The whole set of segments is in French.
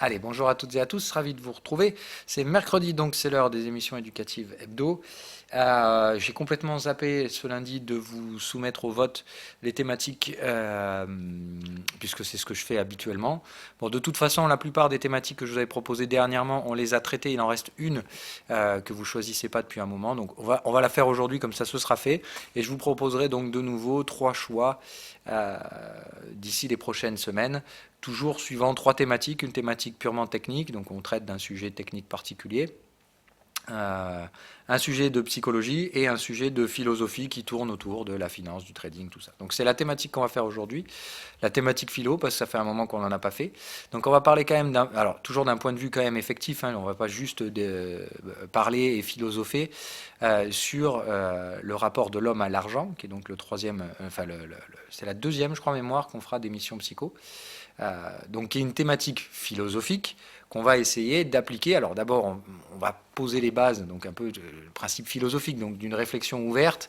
Allez, bonjour à toutes et à tous, ravi de vous retrouver. C'est mercredi, donc c'est l'heure des émissions éducatives hebdo. J'ai complètement zappé ce lundi de vous soumettre au vote les thématiques, puisque c'est ce que je fais habituellement. Bon, de toute façon, la plupart des thématiques que je vous avais proposées dernièrement, on les a traitées. Il en reste une que vous choisissez pas depuis un moment. Donc on va la faire aujourd'hui, comme ça ce sera fait. Et je vous proposerai donc de nouveau 3 choix d'ici les prochaines semaines, toujours suivant 3 thématiques. Une thématique purement technique, donc on traite d'un sujet technique particulier, un sujet de psychologie et un sujet de philosophie qui tourne autour de la finance, du trading, tout ça. Donc c'est la thématique qu'on va faire aujourd'hui, la thématique philo, parce que ça fait un moment qu'on n'en a pas fait. Donc on va parler quand même, alors toujours d'un point de vue quand même effectif, hein, on ne va pas juste parler et philosopher sur le rapport de l'homme à l'argent, qui est donc le troisième, c'est la deuxième, je crois, mémoire qu'on fera d'émission psycho. Donc qui est une thématique philosophique qu'on va essayer d'appliquer. Alors d'abord, on va poser les bases, donc un peu le principe philosophique, donc d'une réflexion ouverte,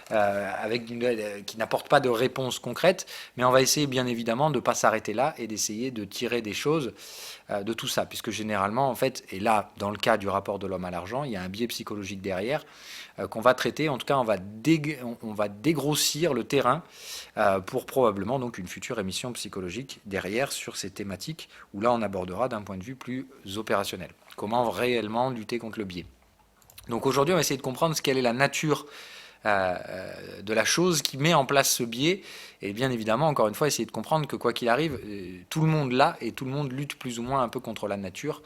qui n'apporte pas de réponse concrète, mais on va essayer bien évidemment de ne pas s'arrêter là et d'essayer de tirer des choses de tout ça, puisque généralement, en fait, et là, dans le cas du rapport de l'homme à l'argent, il y a un biais psychologique derrière qu'on va traiter. En tout cas, on va dégrossir le terrain pour probablement donc une future émission psychologique derrière sur ces thématiques où là on abordera d'un point de vue plus opérationnel. Comment réellement lutter contre le biais. Donc aujourd'hui on va essayer de comprendre quelle est la nature de la chose qui met en place ce biais et bien évidemment encore une fois essayer de comprendre que quoi qu'il arrive tout le monde l'a et tout le monde lutte plus ou moins un peu contre la nature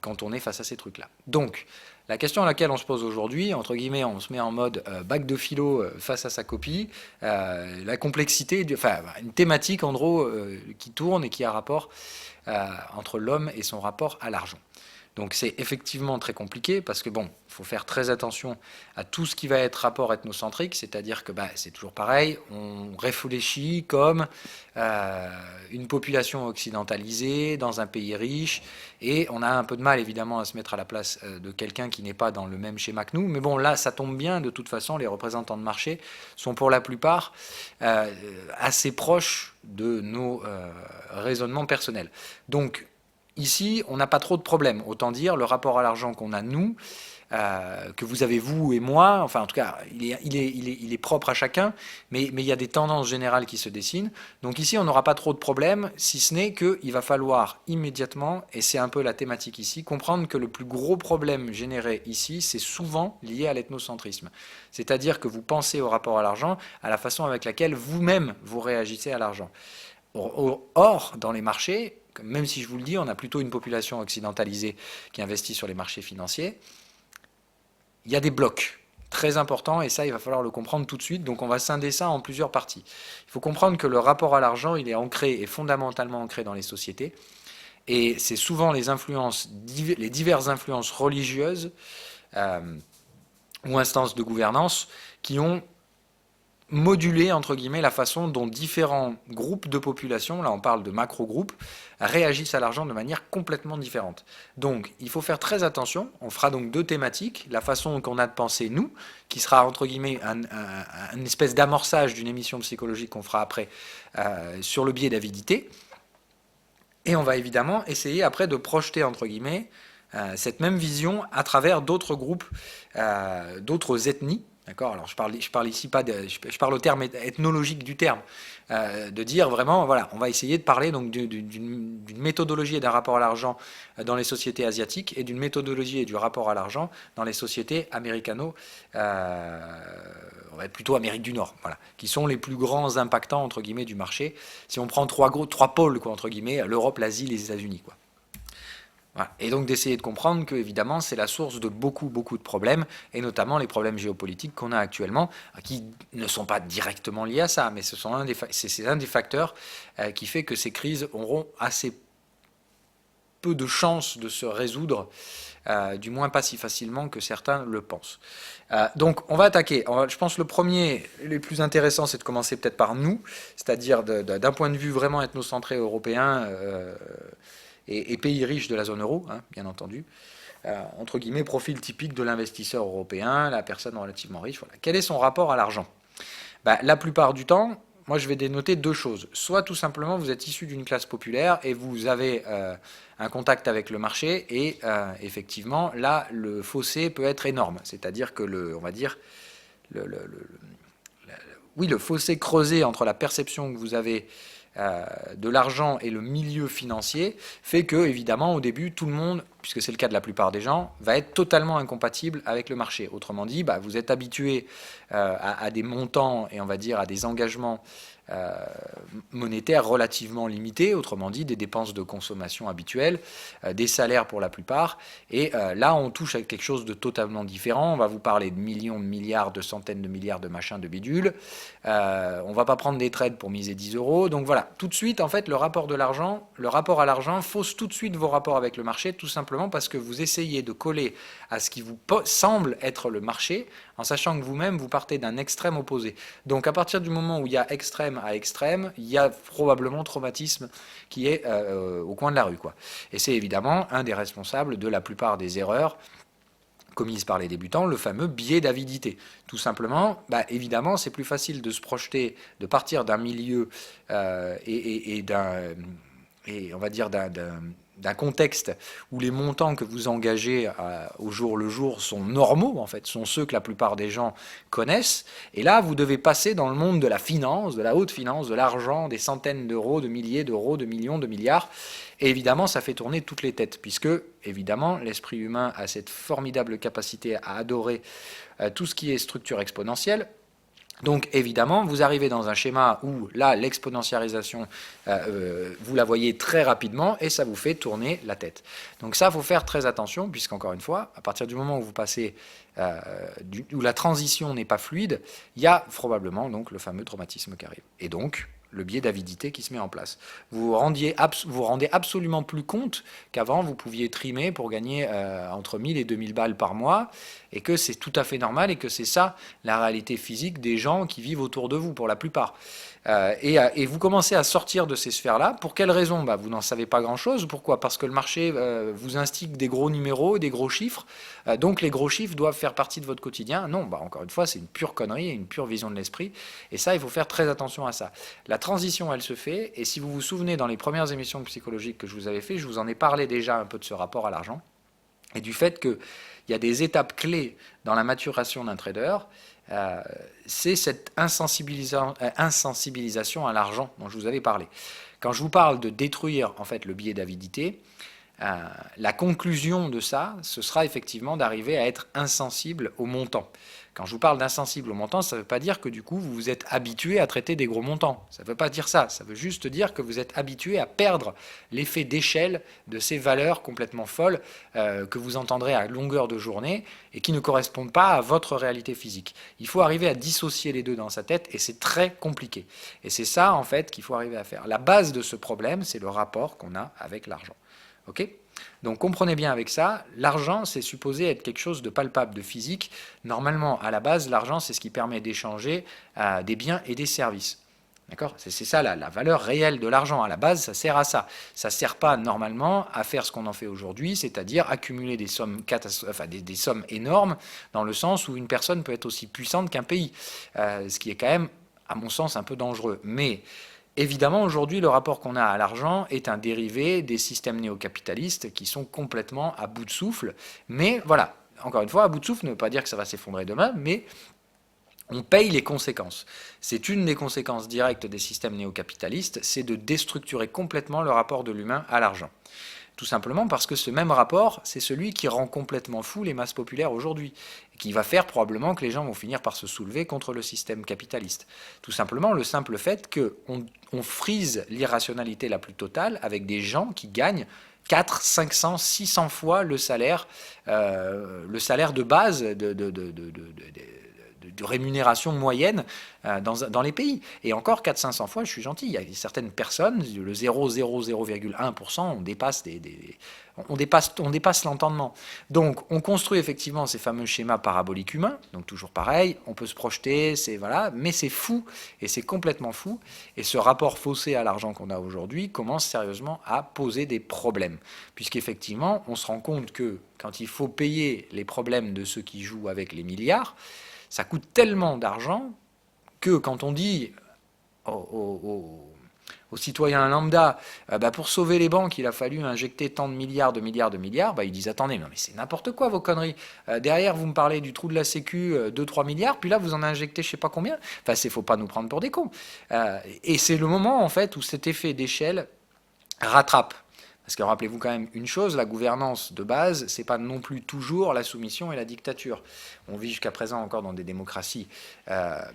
quand on est face à ces trucs là. Donc la question à laquelle on se pose aujourd'hui, entre guillemets, on se met en mode bac de philo face à sa copie, la complexité, enfin une thématique en gros qui tourne et qui a rapport entre l'homme et son rapport à l'argent. Donc c'est effectivement très compliqué parce que bon, il faut faire très attention à tout ce qui va être rapport ethnocentrique, c'est-à-dire que c'est toujours pareil, on réfléchit comme une population occidentalisée dans un pays riche et on a un peu de mal évidemment à se mettre à la place de quelqu'un qui n'est pas dans le même schéma que nous, mais bon là ça tombe bien, de toute façon les représentants de marché sont pour la plupart assez proches de nos raisonnements personnels. Donc ici, on n'a pas trop de problèmes. Autant dire, le rapport à l'argent qu'on a nous, que vous avez vous et moi, enfin en tout cas, il est propre à chacun, mais il y a des tendances générales qui se dessinent. Donc ici, on n'aura pas trop de problèmes, si ce n'est qu'il va falloir immédiatement, et c'est un peu la thématique ici, comprendre que le plus gros problème généré ici, c'est souvent lié à l'ethnocentrisme. C'est-à-dire que vous pensez au rapport à l'argent, à la façon avec laquelle vous-même vous réagissez à l'argent. Or, dans les marchés, même si je vous le dis, on a plutôt une population occidentalisée qui investit sur les marchés financiers, il y a des blocs très importants et ça, il va falloir le comprendre tout de suite. Donc on va scinder ça en plusieurs parties. Il faut comprendre que le rapport à l'argent, il est ancré et fondamentalement ancré dans les sociétés. Et c'est souvent les diverses influences religieuses ou instances de gouvernance qui ont moduler, entre guillemets, la façon dont différents groupes de population, là on parle de macro-groupes, réagissent à l'argent de manière complètement différente. Donc il faut faire très attention, on fera donc 2 thématiques, la façon qu'on a de penser nous, qui sera entre guillemets une espèce d'amorçage d'une émission psychologique qu'on fera après sur le biais d'avidité, et on va évidemment essayer après de projeter entre guillemets cette même vision à travers d'autres groupes, d'autres ethnies. D'accord. Alors je parle ici pas je parle au terme ethnologique du terme, de dire vraiment voilà, on va essayer de parler donc d'une méthodologie et d'un rapport à l'argent dans les sociétés asiatiques et d'une méthodologie et du rapport à l'argent dans les sociétés américano, on va être plutôt Amérique du Nord, voilà, qui sont les plus grands impactants entre guillemets du marché. Si on prend trois pôles quoi entre guillemets, l'Europe, l'Asie, les États-Unis quoi. Voilà. Et donc d'essayer de comprendre que évidemment c'est la source de beaucoup de problèmes, et notamment les problèmes géopolitiques qu'on a actuellement, qui ne sont pas directement liés à ça, mais c'est un des facteurs qui fait que ces crises auront assez peu de chances de se résoudre, du moins pas si facilement que certains le pensent. Donc on va attaquer. Je pense que le premier, le plus intéressant, c'est de commencer peut-être par nous, c'est-à-dire d'un point de vue vraiment ethnocentré européen, et pays riches de la zone euro, hein, bien entendu, entre guillemets, profil typique de l'investisseur européen, la personne relativement riche. Voilà. Quel est son rapport à l'argent ? La plupart du temps, moi je vais dénoter deux choses. Soit tout simplement vous êtes issu d'une classe populaire et vous avez un contact avec le marché et effectivement là le fossé peut être énorme. C'est-à-dire que on va dire, le fossé creusé entre la perception que vous avez de l'argent et le milieu financier fait que, évidemment, au début, tout le monde, puisque c'est le cas de la plupart des gens, va être totalement incompatible avec le marché. Autrement dit, vous êtes habitué à des montants et on va dire à des engagements monétaires relativement limités, autrement dit des dépenses de consommation habituelles, des salaires pour la plupart, et là on touche à quelque chose de totalement différent. On va vous parler de millions, de milliards, de centaines de milliards de machins, de bidules. On va pas prendre des trades pour miser 10 euros. Donc voilà, tout de suite en fait le rapport à l'argent fausse tout de suite vos rapports avec le marché, tout simplement parce que vous essayez de coller à ce qui vous semble être le marché, en sachant que vous-même vous partez d'un extrême opposé. Donc à partir du moment où il y a extrême à extrême, il y a probablement traumatisme qui est au coin de la rue, quoi. Et c'est évidemment un des responsables de la plupart des erreurs commises par les débutants, le fameux biais d'avidité. Tout simplement, évidemment, c'est plus facile de se projeter, de partir d'un milieu et on va dire d'un contexte où les montants que vous engagez au jour le jour sont normaux, en fait, sont ceux que la plupart des gens connaissent. Et là, vous devez passer dans le monde de la finance, de la haute finance, de l'argent, des centaines d'euros, de milliers d'euros, de millions, de milliards. Et évidemment, ça fait tourner toutes les têtes, puisque, évidemment, l'esprit humain a cette formidable capacité à adorer tout ce qui est structure exponentielle. Donc évidemment, vous arrivez dans un schéma où là, l'exponentiarisation, vous la voyez très rapidement et ça vous fait tourner la tête. Donc ça, il faut faire très attention, puisqu'encore une fois, à partir du moment où vous passez, où la transition n'est pas fluide, il y a probablement donc le fameux traumatisme qui arrive. Et donc, le biais d'avidité qui se met en place. Vous vous rendez absolument plus compte qu'avant, vous pouviez trimer pour gagner entre 1000 et 2000 balles par mois, et que c'est tout à fait normal, et que c'est ça la réalité physique des gens qui vivent autour de vous, pour la plupart. Et vous commencez à sortir de ces sphères-là. Pour quelles raisons ? Vous n'en savez pas grand-chose. Pourquoi ? Parce que le marché vous instigue des gros numéros, des gros chiffres. Donc les gros chiffres doivent faire partie de votre quotidien. Non, encore une fois, c'est une pure connerie, une pure vision de l'esprit. Et ça, il faut faire très attention à ça. La transition, elle se fait. Et si vous vous souvenez, dans les premières émissions psychologiques que je vous avais fait, je vous en ai parlé déjà un peu de ce rapport à l'argent et du fait qu'il y a des étapes clés dans la maturation d'un trader. C'est cette insensibilisation à l'argent dont je vous avais parlé. Quand je vous parle de détruire en fait le biais d'avidité, la conclusion de ça, ce sera effectivement d'arriver à être insensible au montant. Quand je vous parle d'insensible au montant, ça ne veut pas dire que du coup vous vous êtes habitué à traiter des gros montants. Ça ne veut pas dire ça. Ça veut juste dire que vous êtes habitué à perdre l'effet d'échelle de ces valeurs complètement folles que vous entendrez à longueur de journée et qui ne correspondent pas à votre réalité physique. Il faut arriver à dissocier les deux dans sa tête et c'est très compliqué. Et c'est ça en fait qu'il faut arriver à faire. La base de ce problème, c'est le rapport qu'on a avec l'argent. Ok ? Donc comprenez bien avec ça, l'argent c'est supposé être quelque chose de palpable, de physique. Normalement, à la base, l'argent c'est ce qui permet d'échanger des biens et des services. D'accord ? C'est ça la valeur réelle de l'argent. À la base, ça sert à ça. Ça ne sert pas normalement à faire ce qu'on en fait aujourd'hui, c'est-à-dire accumuler des sommes, des sommes énormes, dans le sens où une personne peut être aussi puissante qu'un pays. Ce qui est quand même, à mon sens, un peu dangereux. Mais évidemment, aujourd'hui, le rapport qu'on a à l'argent est un dérivé des systèmes néo-capitalistes qui sont complètement à bout de souffle. Mais voilà, encore une fois, à bout de souffle ne veut pas dire que ça va s'effondrer demain, mais on paye les conséquences. C'est une des conséquences directes des systèmes néo-capitalistes, c'est de déstructurer complètement le rapport de l'humain à l'argent. Tout simplement parce que ce même rapport, c'est celui qui rend complètement fou les masses populaires aujourd'hui, et qui va faire probablement que les gens vont finir par se soulever contre le système capitaliste. Tout simplement le simple fait qu'on frise l'irrationalité la plus totale avec des gens qui gagnent 4, 500, 600 fois le salaire de base de rémunération moyenne dans les pays. Et encore 400-500 fois, je suis gentil, il y a certaines personnes, le 0,001%, on dépasse l'entendement. Donc on construit effectivement ces fameux schémas paraboliques humains, donc toujours pareil, on peut se projeter, mais c'est fou, et c'est complètement fou, et ce rapport faussé à l'argent qu'on a aujourd'hui commence sérieusement à poser des problèmes, puisqu'effectivement on se rend compte que quand il faut payer les problèmes de ceux qui jouent avec les milliards, ça coûte tellement d'argent que quand on dit aux citoyens lambda, pour sauver les banques, il a fallu injecter tant de milliards, ils disent attendez, mais c'est n'importe quoi vos conneries. Derrière, vous me parlez du trou de la Sécu, 2-3 milliards, puis là, vous en injectez je sais pas combien. Enfin, faut pas nous prendre pour des cons. Et c'est le moment, en fait, où cet effet d'échelle rattrape. Parce que rappelez-vous quand même une chose, la gouvernance de base, c'est pas non plus toujours la soumission et la dictature. On vit jusqu'à présent encore dans des démocraties,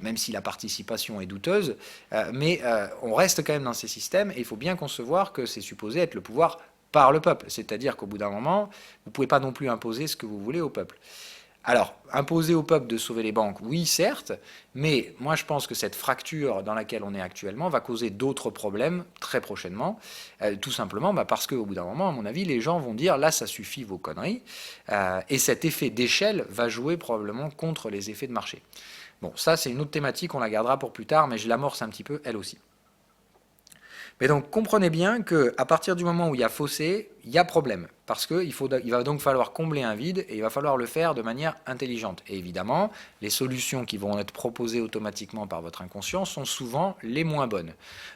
même si la participation est douteuse, mais on reste quand même dans ces systèmes, et il faut bien concevoir que c'est supposé être le pouvoir par le peuple. C'est-à-dire qu'au bout d'un moment, vous ne pouvez pas non plus imposer ce que vous voulez au peuple. Alors, imposer au peuple de sauver les banques, oui, certes, mais moi je pense que cette fracture dans laquelle on est actuellement va causer d'autres problèmes très prochainement, tout simplement parce qu'au bout d'un moment, à mon avis, les gens vont dire là, ça suffit vos conneries, et cet effet d'échelle va jouer probablement contre les effets de marché. Bon, ça c'est une autre thématique, on la gardera pour plus tard, mais je l'amorce un petit peu elle aussi. Mais donc comprenez bien qu'à partir du moment où il y a fossé, il y a problème. Parce qu'il va donc falloir combler un vide et il va falloir le faire de manière intelligente. Et évidemment, les solutions qui vont être proposées automatiquement par votre inconscient sont souvent les moins bonnes.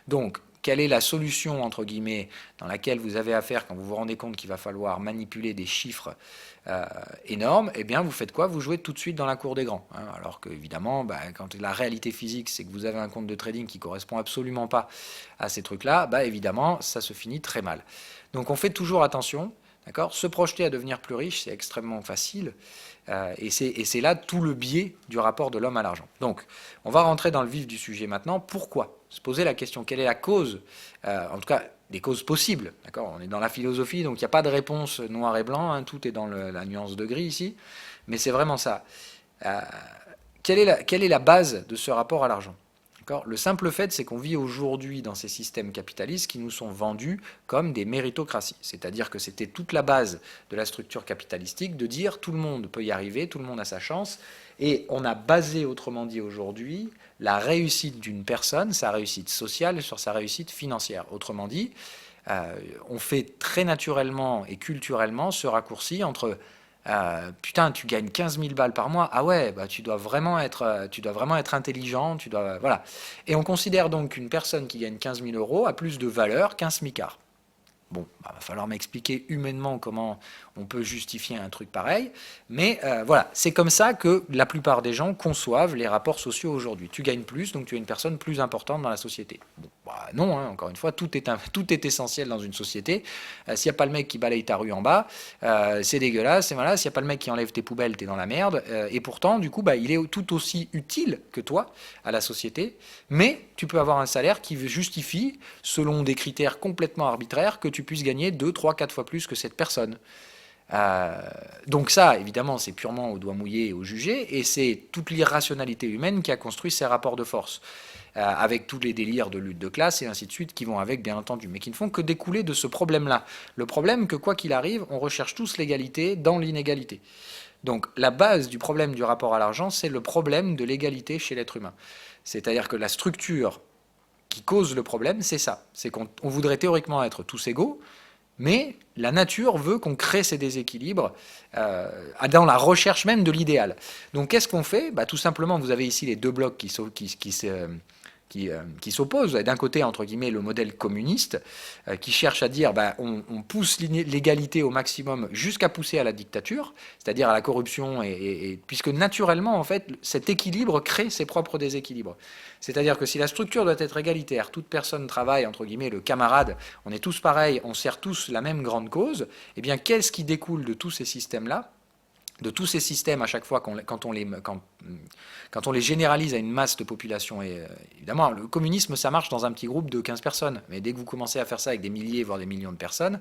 Donc, quelle est la solution, entre guillemets, dans laquelle vous avez affaire quand vous vous rendez compte qu'il va falloir manipuler des chiffres énormes? Eh bien, vous faites quoi? Vous jouez tout de suite dans la cour des grands. Hein, alors que, évidemment, quand la réalité physique, c'est que vous avez un compte de trading qui ne correspond absolument pas à ces trucs-là, évidemment, ça se finit très mal. Donc, on fait toujours attention. D'accord? Se projeter à devenir plus riche, c'est extrêmement facile. Et c'est là tout le biais du rapport de l'homme à l'argent. Donc, on va rentrer dans le vif du sujet maintenant. Pourquoi? Se poser la question, quelle est la cause? En tout cas, des causes possibles. D'accord? On est dans la philosophie, donc il n'y a pas de réponse noir et blanc. Hein, tout est dans la nuance de gris ici. Mais c'est vraiment ça. Quelle est la base de ce rapport à l'argent? Le simple fait, c'est qu'on vit aujourd'hui dans ces systèmes capitalistes qui nous sont vendus comme des méritocraties. C'est-à-dire que c'était toute la base de la structure capitalistique de dire tout le monde peut y arriver, tout le monde a sa chance. Et on a basé, autrement dit aujourd'hui, la réussite d'une personne, sa réussite sociale, sur sa réussite financière. Autrement dit, on fait très naturellement et culturellement ce raccourci entre putain, tu gagnes 15 000 balles par mois, ah ouais, tu dois vraiment être intelligent, voilà. Et on considère donc qu'une personne qui gagne 15 000 euros a plus de valeur qu'un smicard. Bon, va falloir m'expliquer humainement comment on peut justifier un truc pareil, mais voilà, c'est comme ça que la plupart des gens conçoivent les rapports sociaux aujourd'hui. Tu gagnes plus, donc tu es une personne plus importante dans la société. Bon, non, hein, encore une fois, tout est essentiel dans une société. S'il n'y a pas le mec qui balaye ta rue en bas, c'est dégueulasse, et voilà, s'il n'y a pas le mec qui enlève tes poubelles, t'es dans la merde, et pourtant, du coup, il est tout aussi utile que toi à la société, mais tu peux avoir un salaire qui justifie, selon des critères complètement arbitraires, que tu puisses gagner 2, 3, 4 fois plus que cette personne. Donc ça, évidemment, c'est purement au doigt mouillé et au jugé, et c'est toute l'irrationalité humaine qui a construit ces rapports de force, avec tous les délires de lutte de classe et ainsi de suite qui vont avec, bien entendu, mais qui ne font que découler de ce problème-là. Le problème que, quoi qu'il arrive, on recherche tous l'égalité dans l'inégalité. Donc la base du problème du rapport à l'argent, c'est le problème de l'égalité chez l'être humain. C'est-à-dire que la structure qui cause le problème, c'est ça. C'est qu'on voudrait théoriquement être tous égaux, mais la nature veut qu'on crée ces déséquilibres dans la recherche même de l'idéal. Donc qu'est-ce qu'on fait? Tout simplement, vous avez ici les deux blocs qui s'opposent. D'un côté, entre guillemets, le modèle communiste, qui cherche à dire on pousse l'égalité au maximum jusqu'à pousser à la dictature, c'est-à-dire à la corruption, puisque naturellement, en fait, cet équilibre crée ses propres déséquilibres. C'est-à-dire que si la structure doit être égalitaire, toute personne travaille, entre guillemets, le camarade, on est tous pareils, on sert tous la même grande cause, eh bien, qu'est-ce qui découle de tous ces systèmes-là? De tous ces systèmes, à chaque fois, quand on les généralise à une masse de population, et évidemment, le communisme, ça marche dans un petit groupe de 15 personnes, mais dès que vous commencez à faire ça avec des milliers, voire des millions de personnes,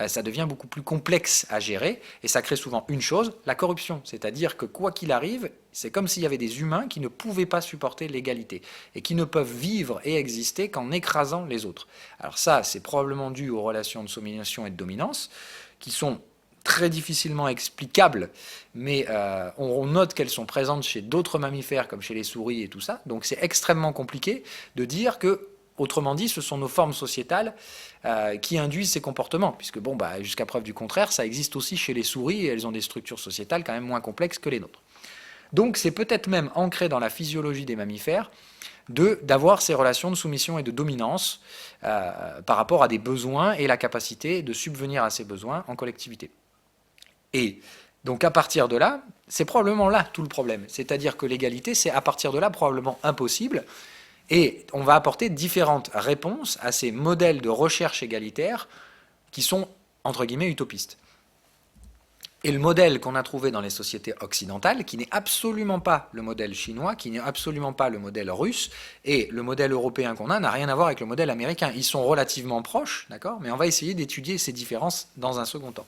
ça devient beaucoup plus complexe à gérer, et ça crée souvent une chose, la corruption. C'est-à-dire que quoi qu'il arrive, c'est comme s'il y avait des humains qui ne pouvaient pas supporter l'égalité, et qui ne peuvent vivre et exister qu'en écrasant les autres. Alors ça, c'est probablement dû aux relations de domination et de dominance, qui sont très difficilement explicables, mais on note qu'elles sont présentes chez d'autres mammifères, comme chez les souris et tout ça, donc c'est extrêmement compliqué de dire que, autrement dit, ce sont nos formes sociétales qui induisent ces comportements, puisque jusqu'à preuve du contraire, ça existe aussi chez les souris, et elles ont des structures sociétales quand même moins complexes que les nôtres. Donc c'est peut-être même ancré dans la physiologie des mammifères d'avoir ces relations de soumission et de dominance par rapport à des besoins et la capacité de subvenir à ces besoins en collectivité. Et donc à partir de là, c'est probablement là tout le problème. C'est-à-dire que l'égalité, c'est à partir de là probablement impossible. Et on va apporter différentes réponses à ces modèles de recherche égalitaire qui sont, entre guillemets, utopistes. Et le modèle qu'on a trouvé dans les sociétés occidentales, qui n'est absolument pas le modèle chinois, qui n'est absolument pas le modèle russe, et le modèle européen qu'on a n'a rien à voir avec le modèle américain. Ils sont relativement proches, d'accord, mais on va essayer d'étudier ces différences dans un second temps.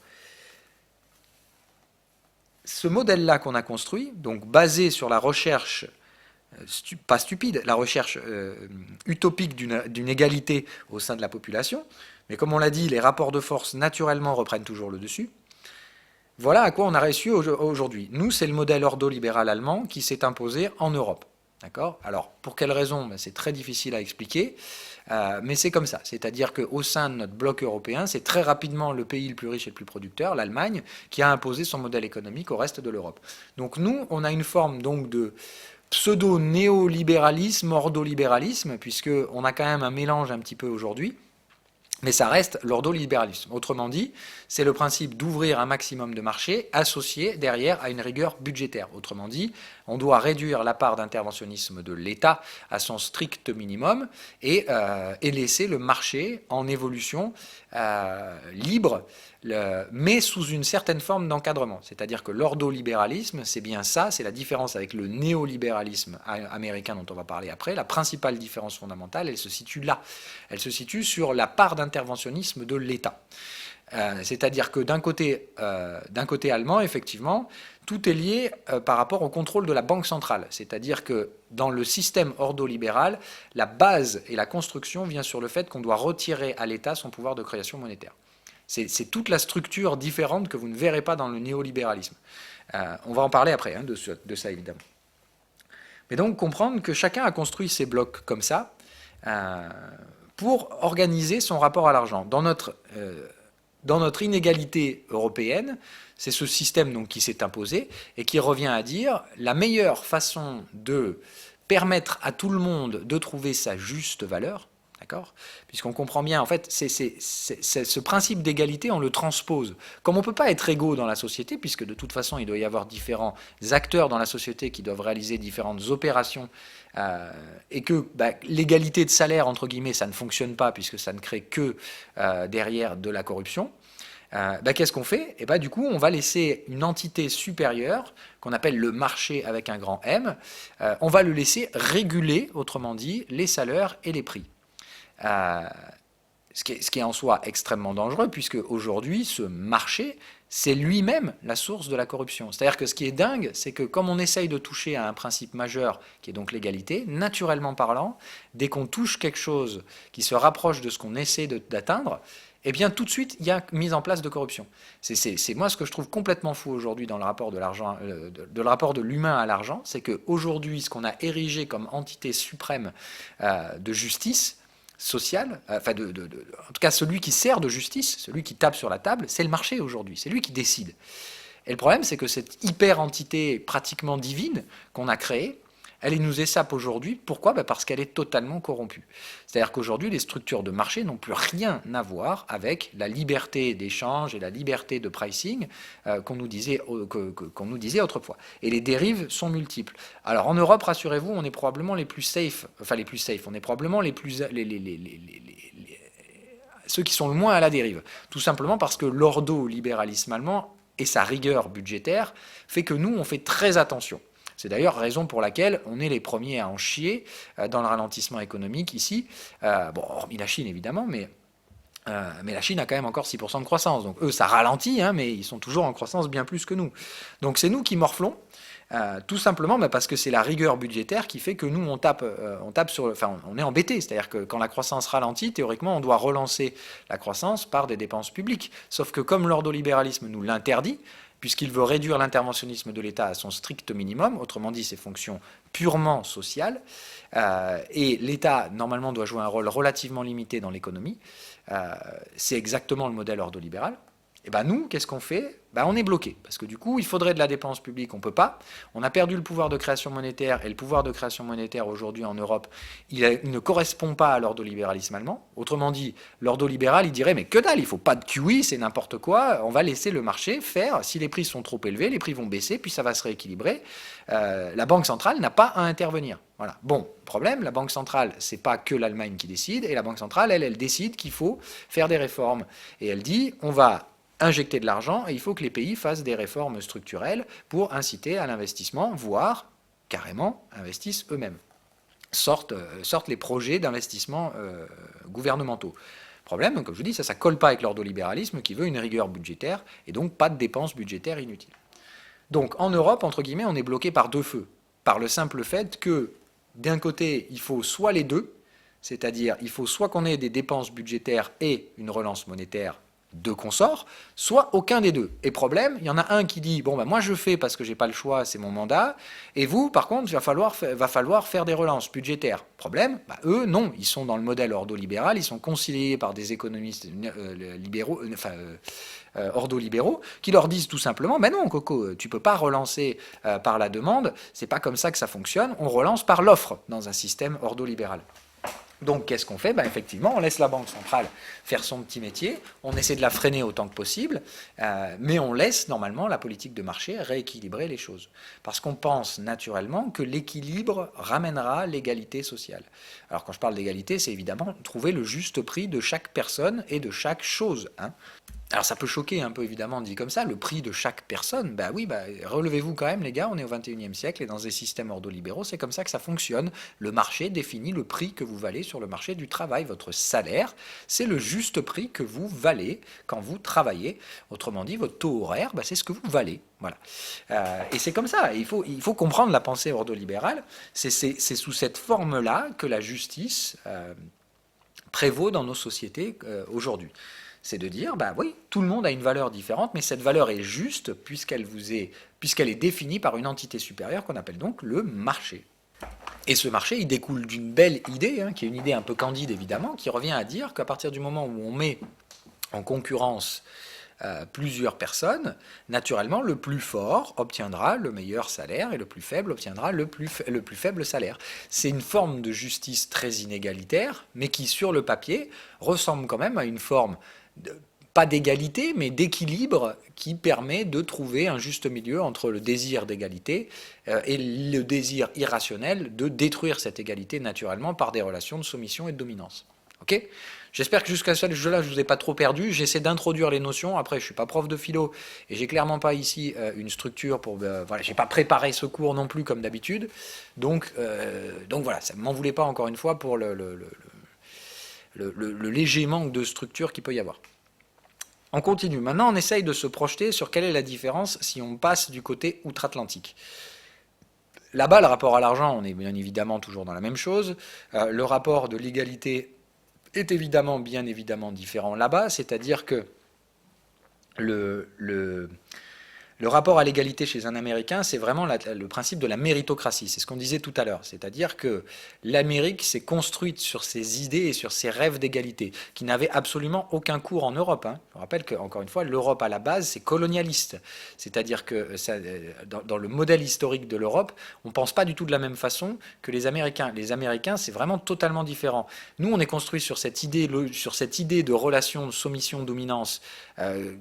Ce modèle-là qu'on a construit, donc basé sur la recherche, pas stupide, la recherche utopique d'une égalité au sein de la population, mais comme on l'a dit, les rapports de force naturellement reprennent toujours le dessus. Voilà à quoi on a réussi aujourd'hui. Nous, c'est le modèle ordolibéral allemand qui s'est imposé en Europe. D'accord ? Alors, pour quelles raisons ? C'est très difficile à expliquer, mais c'est comme ça. C'est-à-dire qu'au sein de notre bloc européen, c'est très rapidement le pays le plus riche et le plus producteur, l'Allemagne, qui a imposé son modèle économique au reste de l'Europe. Donc nous, on a une forme donc de pseudo-néolibéralisme, ordolibéralisme, puisqu'on a quand même un mélange un petit peu aujourd'hui. Mais ça reste l'ordolibéralisme. Autrement dit, c'est le principe d'ouvrir un maximum de marchés associé derrière à une rigueur budgétaire. Autrement dit, on doit réduire la part d'interventionnisme de l'État à son strict minimum et laisser le marché en évolution libre, mais sous une certaine forme d'encadrement. C'est-à-dire que l'ordolibéralisme, c'est bien ça, c'est la différence avec le néolibéralisme américain dont on va parler après. La principale différence fondamentale, elle se situe là. Elle se situe sur la part d'interventionnisme de l'État. C'est-à-dire que d'un côté allemand, effectivement, tout est lié par rapport au contrôle de la banque centrale. C'est-à-dire que dans le système ordolibéral, la base et la construction vient sur le fait qu'on doit retirer à l'État son pouvoir de création monétaire. C'est toute la structure différente que vous ne verrez pas dans le néolibéralisme. On va en parler après de ça, évidemment. Mais donc comprendre que chacun a construit ses blocs comme ça pour organiser son rapport à l'argent. Dans notre inégalité européenne, c'est ce système donc, qui s'est imposé et qui revient à dire la meilleure façon de permettre à tout le monde de trouver sa juste valeur, d'accord ? Puisqu'on comprend bien, en fait, ce principe d'égalité, on le transpose. Comme on ne peut pas être égaux dans la société, puisque de toute façon, il doit y avoir différents acteurs dans la société qui doivent réaliser différentes opérations, et que l'égalité de salaire, entre guillemets, ça ne fonctionne pas, puisque ça ne crée que derrière de la corruption. Qu'est-ce qu'on fait ? Et du coup, on va laisser une entité supérieure, qu'on appelle le marché avec un grand M, on va le laisser réguler, autrement dit, les salaires et les prix. Ce qui est en soi extrêmement dangereux, puisque aujourd'hui, ce marché, c'est lui-même la source de la corruption. C'est-à-dire que ce qui est dingue, c'est que comme on essaye de toucher à un principe majeur, qui est donc l'égalité, naturellement parlant, dès qu'on touche quelque chose qui se rapproche de ce qu'on essaie d'atteindre, eh bien tout de suite, il y a mise en place de corruption. C'est moi ce que je trouve complètement fou aujourd'hui dans le rapport de l'argent, le rapport de l'humain à l'argent, c'est qu'aujourd'hui, ce qu'on a érigé comme entité suprême de justice sociale, en tout cas celui qui sert de justice, celui qui tape sur la table, c'est le marché aujourd'hui, c'est lui qui décide. Et le problème, c'est que cette hyper-entité pratiquement divine qu'on a créée, elle nous échappe aujourd'hui. Pourquoi ? Parce qu'elle est totalement corrompue. C'est-à-dire qu'aujourd'hui, les structures de marché n'ont plus rien à voir avec la liberté d'échange et la liberté de pricing qu'on nous disait autrefois. Et les dérives sont multiples. Alors en Europe, rassurez-vous, on est probablement les plus safe, on est probablement ceux qui sont le moins à la dérive. Tout simplement parce que l'ordolibéralisme allemand et sa rigueur budgétaire fait que nous, on fait très attention. C'est d'ailleurs raison pour laquelle on est les premiers à en chier dans le ralentissement économique ici. Hormis la Chine évidemment, mais la Chine a quand même encore 6% de croissance. Donc eux, ça ralentit, mais ils sont toujours en croissance bien plus que nous. Donc c'est nous qui morflons, tout simplement parce que c'est la rigueur budgétaire qui fait que nous, on tape sur... on est embêté. C'est-à-dire que quand la croissance ralentit, théoriquement, on doit relancer la croissance par des dépenses publiques. Sauf que comme l'ordolibéralisme nous l'interdit, puisqu'il veut réduire l'interventionnisme de l'État à son strict minimum, autrement dit ses fonctions purement sociales, et l'État normalement doit jouer un rôle relativement limité dans l'économie, c'est exactement le modèle ordolibéral, Et ben nous, qu'est-ce qu'on fait? Ben on est bloqué, parce que du coup, il faudrait de la dépense publique, on ne peut pas. On a perdu le pouvoir de création monétaire, et le pouvoir de création monétaire aujourd'hui en Europe, il ne correspond pas à l'ordolibéralisme allemand. Autrement dit, l'ordolibéral, il dirait, mais que dalle, il ne faut pas de QE, c'est n'importe quoi, on va laisser le marché faire. Si les prix sont trop élevés, les prix vont baisser, puis ça va se rééquilibrer. La Banque centrale n'a pas à intervenir. Voilà. Bon, problème, la Banque centrale, c'est pas que l'Allemagne qui décide, et la Banque centrale, elle décide qu'il faut faire des réformes. Et elle dit, on va injecter de l'argent et il faut que les pays fassent des réformes structurelles pour inciter à l'investissement, voire carrément investissent eux-mêmes. Sortent les projets d'investissement gouvernementaux. Problème, comme je vous dis, ça ne colle pas avec l'ordolibéralisme qui veut une rigueur budgétaire et donc pas de dépenses budgétaires inutiles. Donc en Europe, entre guillemets, on est bloqué par deux feux. Par le simple fait que d'un côté, il faut soit les deux, c'est-à-dire il faut soit qu'on ait des dépenses budgétaires et une relance monétaire de consorts, soit aucun des deux. Et problème, il y en a un qui dit, bon, ben moi je fais parce que j'ai pas le choix, c'est mon mandat, et vous, par contre, il va falloir faire des relances budgétaires. Problème, ben, eux, non, ils sont dans le modèle ordolibéral, ils sont conciliés par des économistes libéraux, ordolibéraux, qui leur disent tout simplement, ben non, Coco, tu peux pas relancer par la demande, c'est pas comme ça que ça fonctionne, on relance par l'offre dans un système ordolibéral. Donc, qu'est-ce qu'on fait? Ben, effectivement, on laisse la Banque centrale faire son petit métier, on essaie de la freiner autant que possible, mais on laisse normalement la politique de marché rééquilibrer les choses. Parce qu'on pense naturellement que l'équilibre ramènera l'égalité sociale. Alors, quand je parle d'égalité, c'est évidemment trouver le juste prix de chaque personne et de chaque chose. Hein. Alors ça peut choquer un peu évidemment dit comme ça, le prix de chaque personne, bah oui, bah, relevez-vous quand même les gars, on est au XXIe siècle et dans des systèmes ordolibéraux, c'est comme ça que ça fonctionne. Le marché définit le prix que vous valez sur le marché du travail. Votre salaire, c'est le juste prix que vous valez quand vous travaillez. Autrement dit, votre taux horaire, bah, c'est ce que vous valez. Voilà. Et c'est comme ça, il faut comprendre la pensée ordolibérale, c'est sous cette forme-là que la justice prévaut dans nos sociétés aujourd'hui. C'est de dire, bah oui, tout le monde a une valeur différente, mais cette valeur est juste puisqu'elle est définie par une entité supérieure qu'on appelle donc le marché. Et ce marché, il découle d'une belle idée, hein, qui est une idée un peu candide évidemment, qui revient à dire qu'à partir du moment où on met en concurrence plusieurs personnes, naturellement, le plus fort obtiendra le meilleur salaire et le plus faible obtiendra le plus faible salaire. C'est une forme de justice très inégalitaire, mais qui, sur le papier, ressemble quand même à une forme pas d'égalité, mais d'équilibre qui permet de trouver un juste milieu entre le désir d'égalité et le désir irrationnel de détruire cette égalité naturellement par des relations de soumission et de dominance. Ok ? J'espère que jusqu'à ce jeu-là, je ne vous ai pas trop perdu. J'essaie d'introduire les notions. Après, je ne suis pas prof de philo et j'ai clairement pas ici une structure pour. Voilà, j'ai pas préparé ce cours non plus comme d'habitude. Donc voilà, ça ne m'en voulez pas encore une fois pour le léger manque de structure qu'il peut y avoir. On continue. Maintenant, on essaye de se projeter sur quelle est la différence si on passe du côté outre-Atlantique. Là-bas, le rapport à l'argent, on est bien évidemment toujours dans la même chose. Le rapport de l'égalité est évidemment, bien évidemment différent là-bas, c'est-à-dire que le rapport à l'égalité chez un Américain, c'est vraiment le principe de la méritocratie. C'est ce qu'on disait tout à l'heure. C'est-à-dire que l'Amérique s'est construite sur ses idées et sur ses rêves d'égalité, qui n'avaient absolument aucun cours en Europe. Hein. Je rappelle qu'encore une fois, l'Europe à la base, c'est colonialiste. C'est-à-dire que dans le modèle historique de l'Europe, on ne pense pas du tout de la même façon que les Américains. Les Américains, c'est vraiment totalement différent. Nous, on est construit sur cette idée de relation de soumission-dominance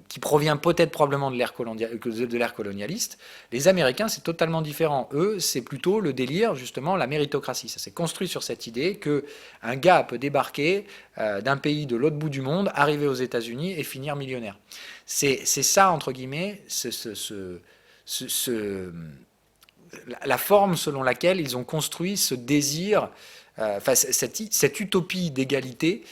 qui provient peut-être probablement de l'ère colonialiste. Les Américains, c'est totalement différent. Eux, c'est plutôt le délire, justement, la méritocratie. Ça s'est construit sur cette idée qu'un gars peut débarquer d'un pays de l'autre bout du monde, arriver aux États-Unis et finir millionnaire. C'est ça, entre guillemets, la forme selon laquelle ils ont construit ce désir, cette utopie d'égalité,